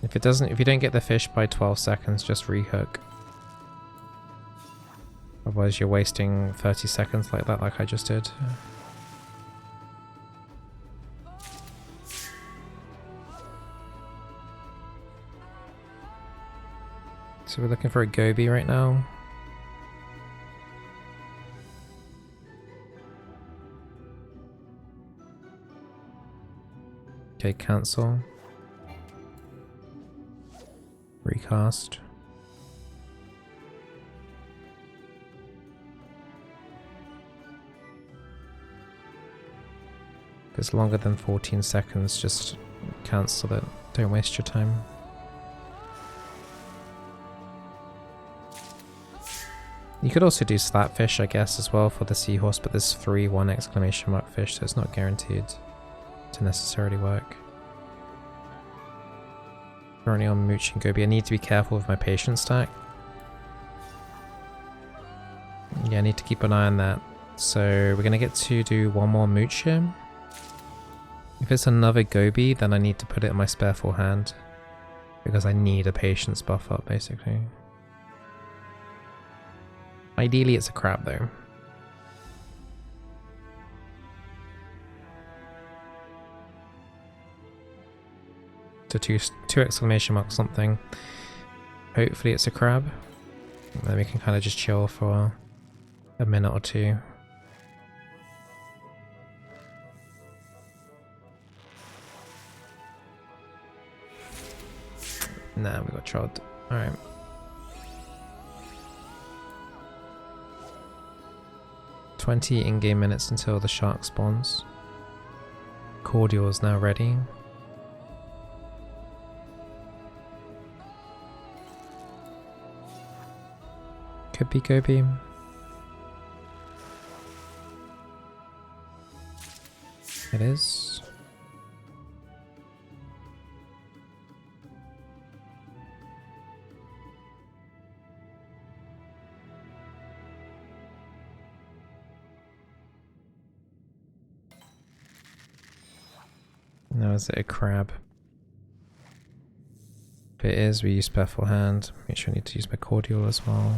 If you don't get the fish by 12 seconds, just rehook. Otherwise you're wasting 30 seconds like that, like I just did. So we're looking for a goby right now. Okay, cancel. Recast. If it's longer than 14 seconds, just cancel it. Don't waste your time. You could also do slapfish, I guess, as well for the seahorse, but there's 3 1 exclamation mark fish, so it's not guaranteed to necessarily work. Currently on mooch and goby. I need to be careful with my patience stack. Yeah, I need to keep an eye on that. So we're going to get to do 1 more mooch here. If it's another goby, then I need to put it in my spare full hand. Because I need a patience buff up, basically. Ideally it's a crab though. So two exclamation marks something. Hopefully it's a crab. And then we can kind of just chill for a minute or two. Nah, we got trod. Alright. "20 in-game minutes until the shark spawns. Cordial is now ready. Could be goby. It is. Now is it a crab? If it is, we use Spare Hand. Make sure I need to use my cordial as well.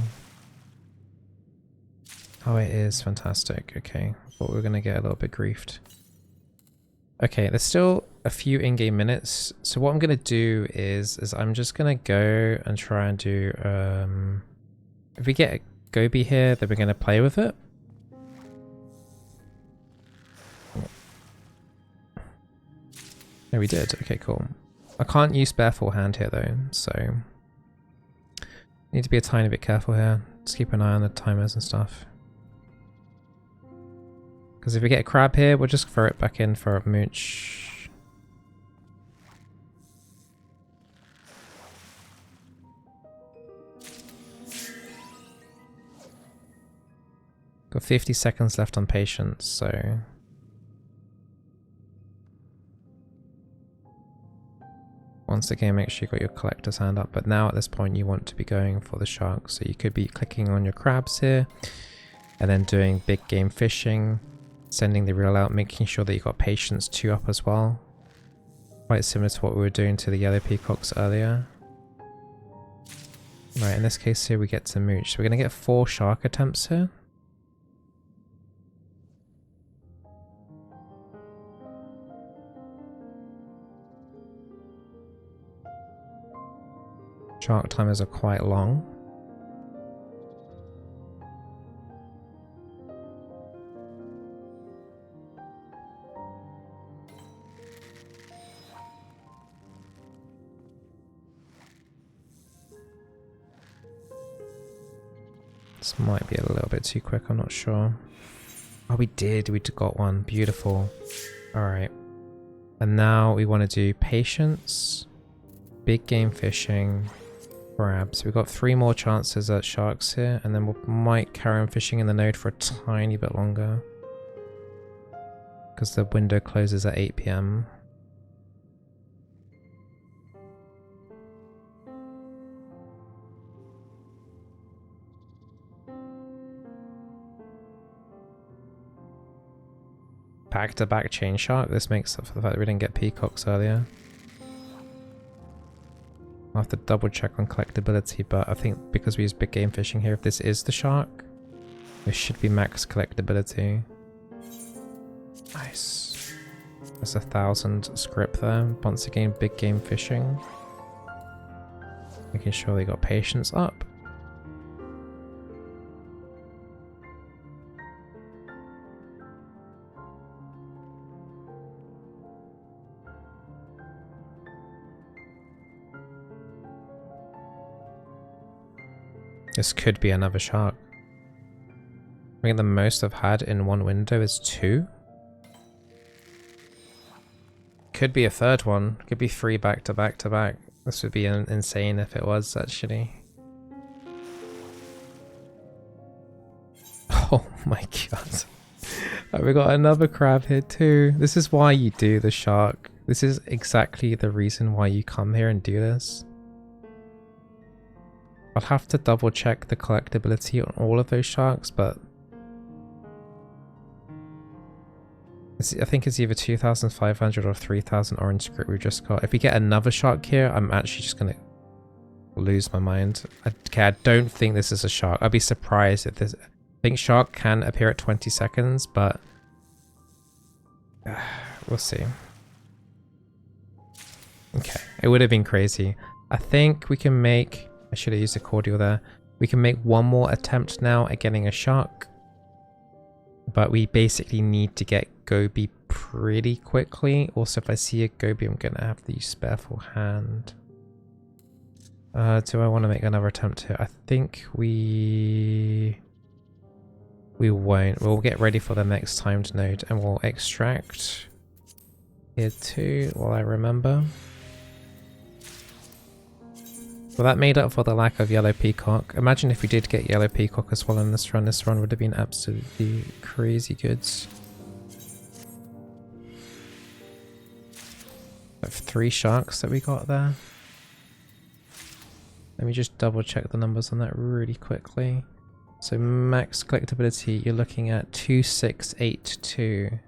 Oh, it is. Fantastic. Okay. I thought we were going to get a little bit griefed. Okay, there's still a few in-game minutes. So what I'm going to do is I'm just going to go and try and do... if we get a goby here, then we're going to play with it. No, we did. Okay, cool. I can't use Spare Hand here though, so... Need to be a tiny bit careful here. Just keep an eye on the timers and stuff. Because if we get a crab here, we'll just throw it back in for a mooch. Got 50 seconds left on patience, so... Once again, make sure you got your collector's hand up, but now at this point you want to be going for the shark. So you could be clicking on your crabs here, and then doing big game fishing, sending the reel out, making sure that you got patience 2 up as well. Quite similar to what we were doing to the yellow peacocks earlier. Right, in this case here we get to mooch. So we're going to get 4 shark attempts here. Shark timers are quite long. This might be a little bit too quick, I'm not sure. Oh, we did. We got one. Beautiful. Alright. And now we want to do patience, big game fishing, crabs. We've got 3 more chances at sharks here, and then we might carry on fishing in the node for a tiny bit longer. Because the window closes at 8 PM. Back-to-back chain shark. This makes up for the fact that we didn't get peacocks earlier. I'll have to double check on collectability, but I think because we use big game fishing here, if this is the shark, there should be max collectability. Nice. There's 1,000 scrip there. Once again, big game fishing. Making sure they got patience up. This could be another shark. I think the most I've had in one window is 2. Could be a third one. Could be 3 back to back to back. This would be insane if it was, actually. Oh my god. We got another crab here too. This is why you do the shark. This is exactly the reason why you come here and do this. I'll have to double check the collectability on all of those sharks, but I think it's either 2,500 or 3,000 orange script we just got. If we get another shark here, I'm actually just going to lose my mind. Okay, I don't think this is a shark. I'd be surprised if this... I think shark can appear at 20 seconds, but we'll see. Okay, it would have been crazy. I think we can make... I should have used a cordial there. We can make one more attempt now at getting a shark. But we basically need to get goby pretty quickly. Also, if I see a goby, I'm going to have to use Spearful Hand. Do I want to make another attempt here? I think we won't. We'll get ready for the next timed node and we'll extract here too while I remember. Well, that made up for the lack of yellow peacock. Imagine if we did get yellow peacock as well in this run. This run would have been absolutely crazy goods. We have 3 sharks that we got there. Let me just double check the numbers on that really quickly. So max collectability, you're looking at 2682.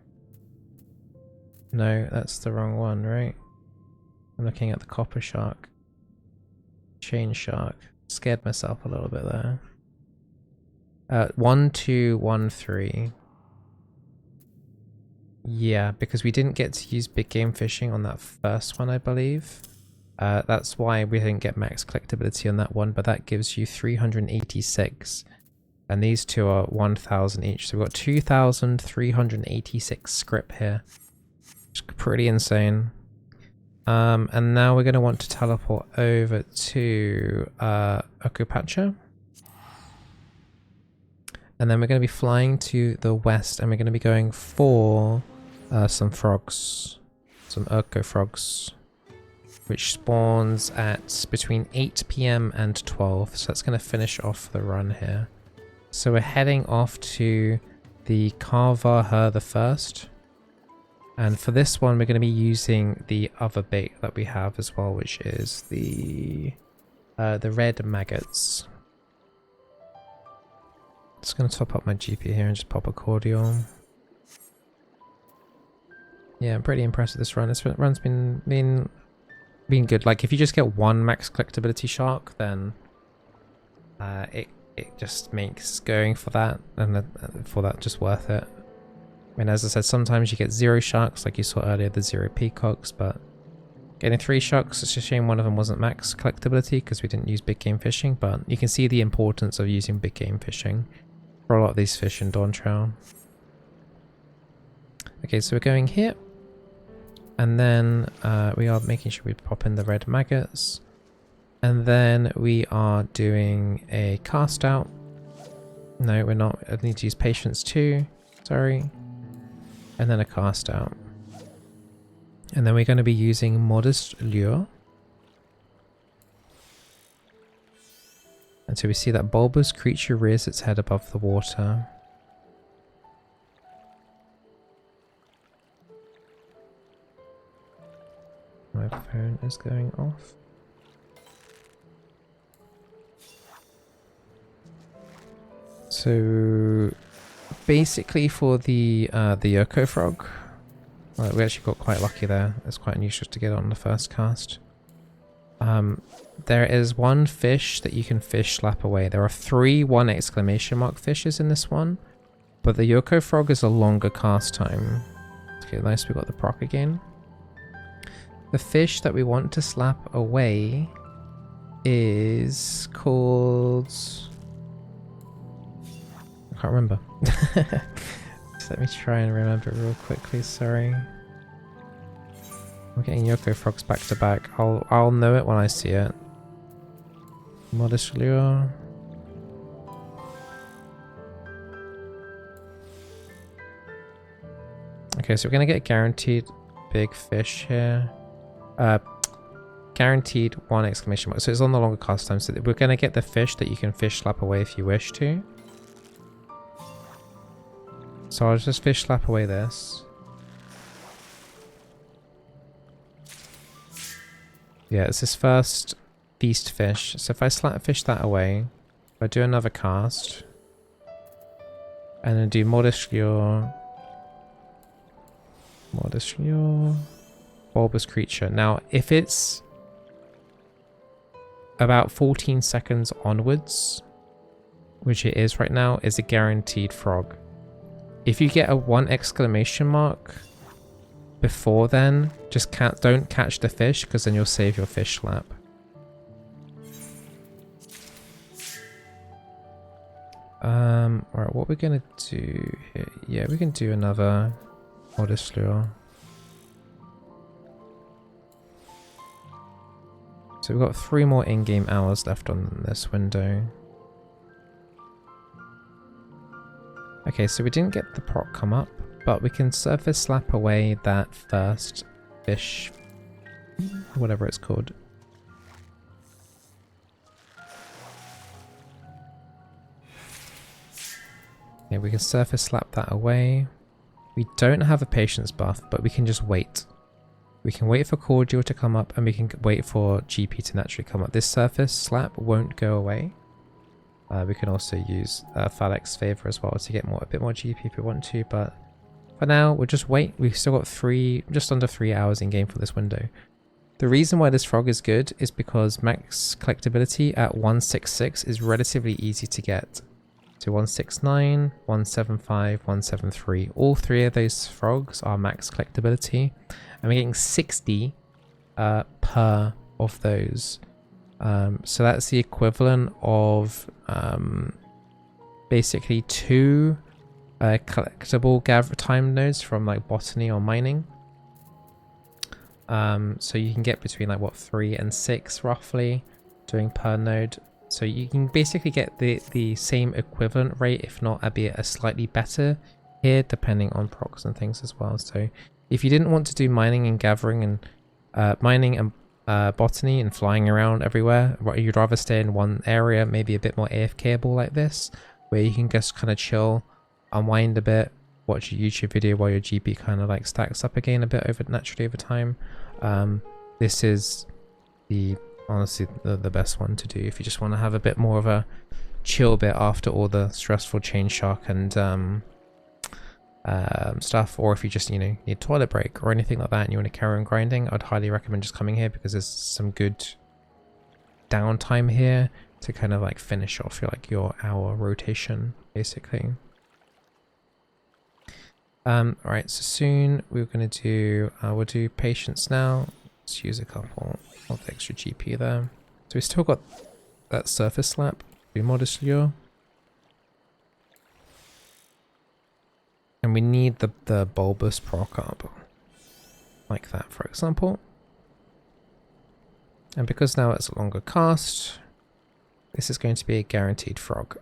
No, that's the wrong one, right? I'm looking at the copper shark. Chain shark. Scared myself a little bit there. 1213. Yeah, because we didn't get to use big game fishing on that first one, I believe. That's why we didn't get max collectability on that one, but that gives you 386. And these two are 1,000 each. So we've got 2,386 scrip here. It's pretty insane. And now we're going to want to teleport over to Urqofrog. And then we're going to be flying to the west and we're going to be going for some frogs. Some Urqofrogs. Which spawns at between 8 PM and 12. So that's going to finish off the run here. So we're heading off to the Carver the first. And for this one, we're going to be using the other bait that we have as well, which is the red maggots. Just going to top up my GP here and just pop a cordial. Yeah, I'm pretty impressed with this run. This run's been good. Like, if you just get one max collectability shark, then it just makes going for that and for that just worth it. I mean, as I said, sometimes you get 0 sharks, like you saw earlier, the 0 peacocks, but getting 3 sharks, it's a shame one of them wasn't max collectability because we didn't use big game fishing, but you can see the importance of using big game fishing for a lot of these fish in Dawntrail. Okay, so we're going here, and then we are making sure we pop in the red maggots, and then we are doing a cast out. No, we're not. I need to use patience too, sorry. And then a cast out. And then we're going to be using modest lure. And so we see that bulbous creature rears its head above the water. My phone is going off. So basically for the Urqofrog, well, we actually got quite lucky there. It's quite unusual to get on the first cast. There is one fish that you can fish slap away. There are 3 1 exclamation mark fishes in this one, but the Urqofrog is a longer cast time. Okay, nice, we got the proc again. The fish that we want to slap away is called... I can't remember. Just let me try and remember real quickly, sorry. I'm getting Urqofrogs back to back. I'll know it when I see it. Modest lure. Okay, so we're gonna get guaranteed big fish here. Guaranteed 1 exclamation mark. So it's on the longer cast time. So we're gonna get the fish that you can fish slap away if you wish to. So I'll just fish slap away this. Yeah, it's this first feast fish. So if I slap fish that away, if I do another cast, and then do modest lure, bulbous creature. Now, if it's about 14 seconds onwards, which it is right now, is a guaranteed frog. If you get a 1 exclamation mark before then, just don't catch the fish, because then you'll save your fish slap. Alright, what we're gonna do here? Yeah, we can do another modest lure. So we've got 3 more in-game hours left on this window. Okay, so we didn't get the proc come up, but we can surface slap away that first fish, whatever it's called. Yeah, we can surface slap that away. We don't have a patience buff, but we can just wait. We can wait for cordial to come up, and we can wait for GP to naturally come up. This surface slap won't go away. We can also use Phalanx Favor as well to get a bit more GP if we want to, but for now we'll just wait. We've still got just under 3 hours in game for this window. The reason why this frog is good is because max collectability at 166 is relatively easy to get. So 169, 175, 173. All 3 of those frogs are max collectability, and we're getting 60 per of those. So that's the equivalent of basically 2 collectible time nodes from like botany or mining. So you can get between like what 3 and 6 roughly doing per node. So you can basically get the same equivalent rate, if not a slightly better here, depending on procs and things as well. So if you didn't want to do mining and gathering and botany and flying around everywhere, you'd rather stay in one area, maybe a bit more AFKable like this, where you can just kind of chill, unwind a bit, watch a YouTube video while your GP kind of like stacks up again a bit naturally over time. This is honestly the best one to do if you just want to have a bit more of a chill bit after all the stressful chain shark and stuff, or if you just need toilet break or anything like that and you want to carry on grinding. I'd highly recommend just coming here because there's some good downtime here to kind of like finish off your hour rotation basically. Alright, so soon we're going to do we'll do patience now. Let's use a couple of extra GP there. So we still got that surface slap, do modest lure. And we need the bulbous proc up, like that for example. And because now it's a longer cast, this is going to be a guaranteed frog.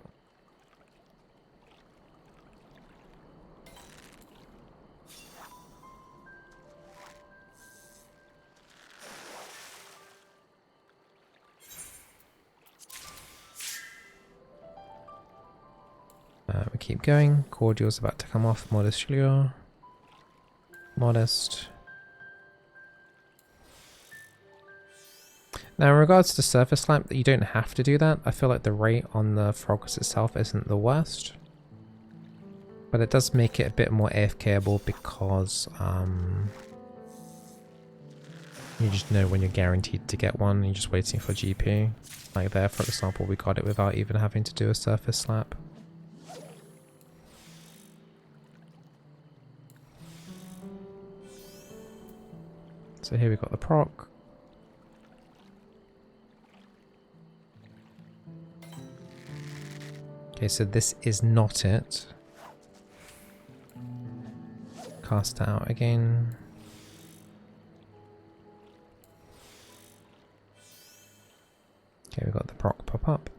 We keep going. Cordial's about to come off. Modest lure. Modest. Now in regards to surface slap, you don't have to do that. I feel like the rate on the frogs itself isn't the worst. But it does make it a bit more AFKable because You just know when you're guaranteed to get one, you're just waiting for GP. Like there, for example, we got it without even having to do a surface slap. So here we got the proc. Okay, so this is not it. Cast it out again. Okay, we've got the proc pop up.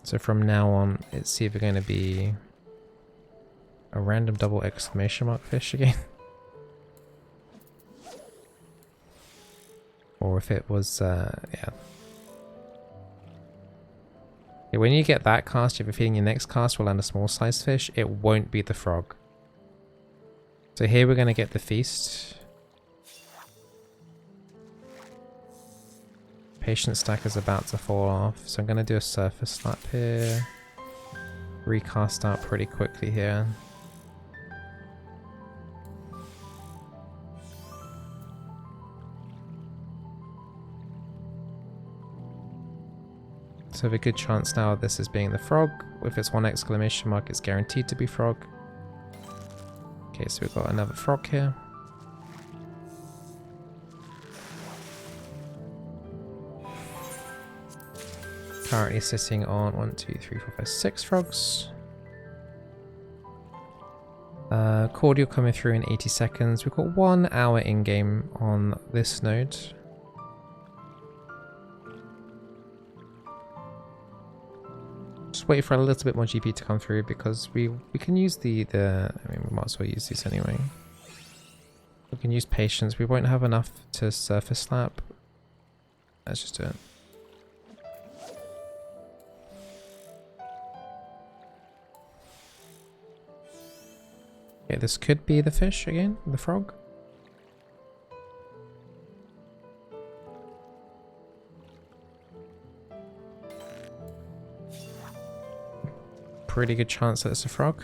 So from now on, it's either going to be a random double exclamation mark fish again. Or if it was, yeah. When you get that cast, if you're feeling your next cast will land a small sized fish, it won't be the frog. So here we're going to get the feast. Patient stack is about to fall off, so I'm going to do a surface slap here. Recast out pretty quickly here. So we have a good chance now of this is being the frog. If it's one exclamation mark, it's guaranteed to be frog. Okay, so we've got another frog here. Currently sitting on 1, 2, 3, 4, 5, 6 frogs. Cordial coming through in 80 seconds. We've got 1 hour in-game on this node. Just wait for a little bit more GP to come through because we can use I mean, we might as well use this anyway. We can use patience. We won't have enough to surface slap. Let's just do it. Okay, this could be the fish again, the frog. Pretty good chance that it's a frog.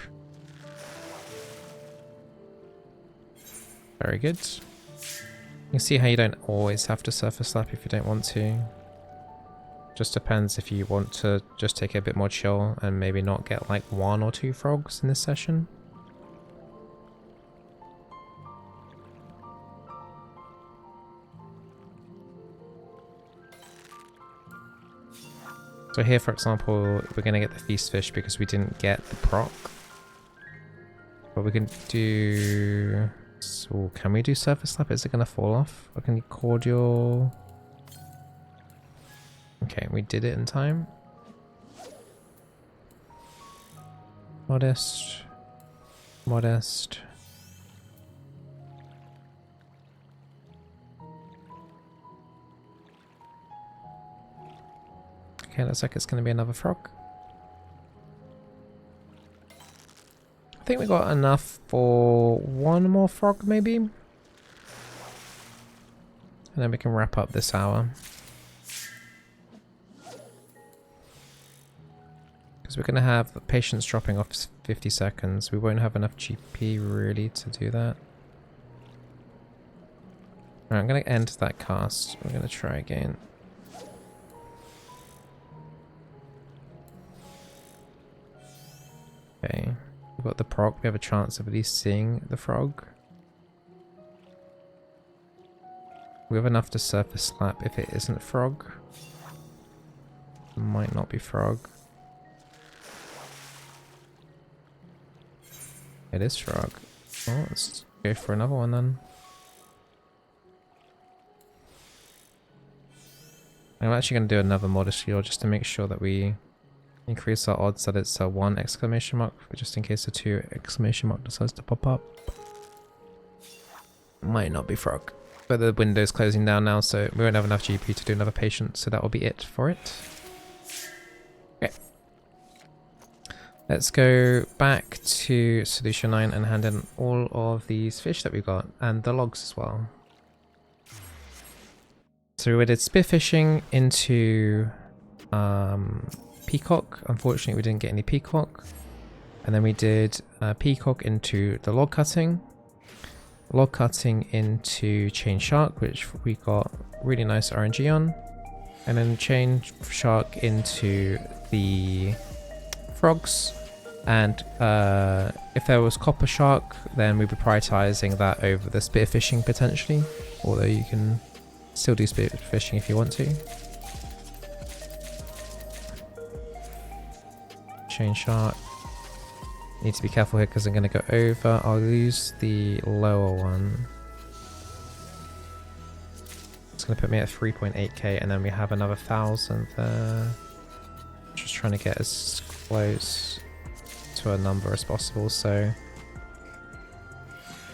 Very good. You can see how you don't always have to surface slap if you don't want to. Just depends if you want to just take it a bit more chill and maybe not get like 1 or 2 frogs in this session. So here, for example, we're going to get the feast fish because we didn't get the proc. But we can do... So can we do surface slap? Is it going to fall off? Or can you cordial? Okay, we did it in time. Modest. Modest. Okay, looks like it's going to be another frog. I think we got enough for 1 more frog, maybe? And then we can wrap up this hour. Because we're going to have patience dropping off 50 seconds. We won't have enough GP really to do that. Alright, I'm going to end that cast. We're going to try again. Okay, we've got the proc. We have a chance of at least seeing the frog. We have enough to surface slap if it isn't frog. It might not be frog. It is frog. Oh, let's go for another one then. I'm actually going to do another modest heal just to make sure that we increase our odds that it's a 1 exclamation mark, but just in case a 2 exclamation mark decides to pop up. Might not be frog. But the window's closing down now, so we won't have enough GP to do another patient, so that will be it for it. Okay. Let's go back to Solution 9 and hand in all of these fish that we got, and the logs as well. So we did spearfishing into Peacock. Unfortunately, we didn't get any Peacock. And then we did Peacock into the log cutting. log cutting into chain shark, which we got really nice RNG on, and then chain shark into the frogs. And if there was copper shark, then we'd be prioritizing that over the spearfishing potentially, although you can still do spearfishing if you want to. Chain shark. Need to be careful here because I'm going to go over. I'll lose the lower one. It's going to put me at 3.8k, and then we have another 1,000 there. Just trying to get as close to a number as possible. So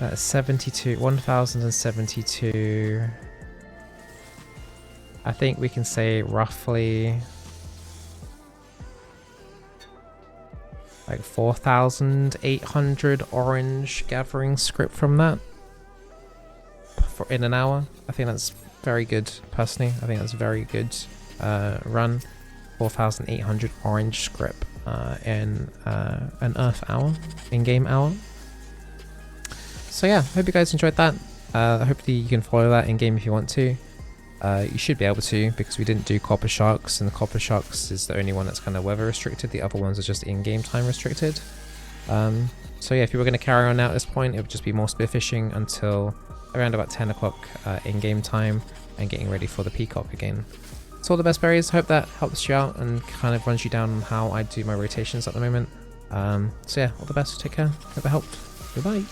that's 72, 1072. I think we can say roughly like 4,800 Orange Gathering Scrip from that in an hour. I think that's very good personally. I think that's a very good run. 4,800 Orange Scrip in an Earth hour, in-game hour. So yeah, hope you guys enjoyed that. Hopefully you can follow that in-game if you want to. You should be able to, because we didn't do copper sharks, and the copper sharks is the only one that's kind of weather restricted. The other ones are just in-game time restricted. So yeah, if you were going to carry on now at this point, it would just be more spearfishing until around about 10 o'clock in-game time, and getting ready for the Peacock again. So all the best berries. Hope that helps you out and kind of runs you down on how I do my rotations at the moment. So yeah, all the best. Take care. Hope it helped. Goodbye.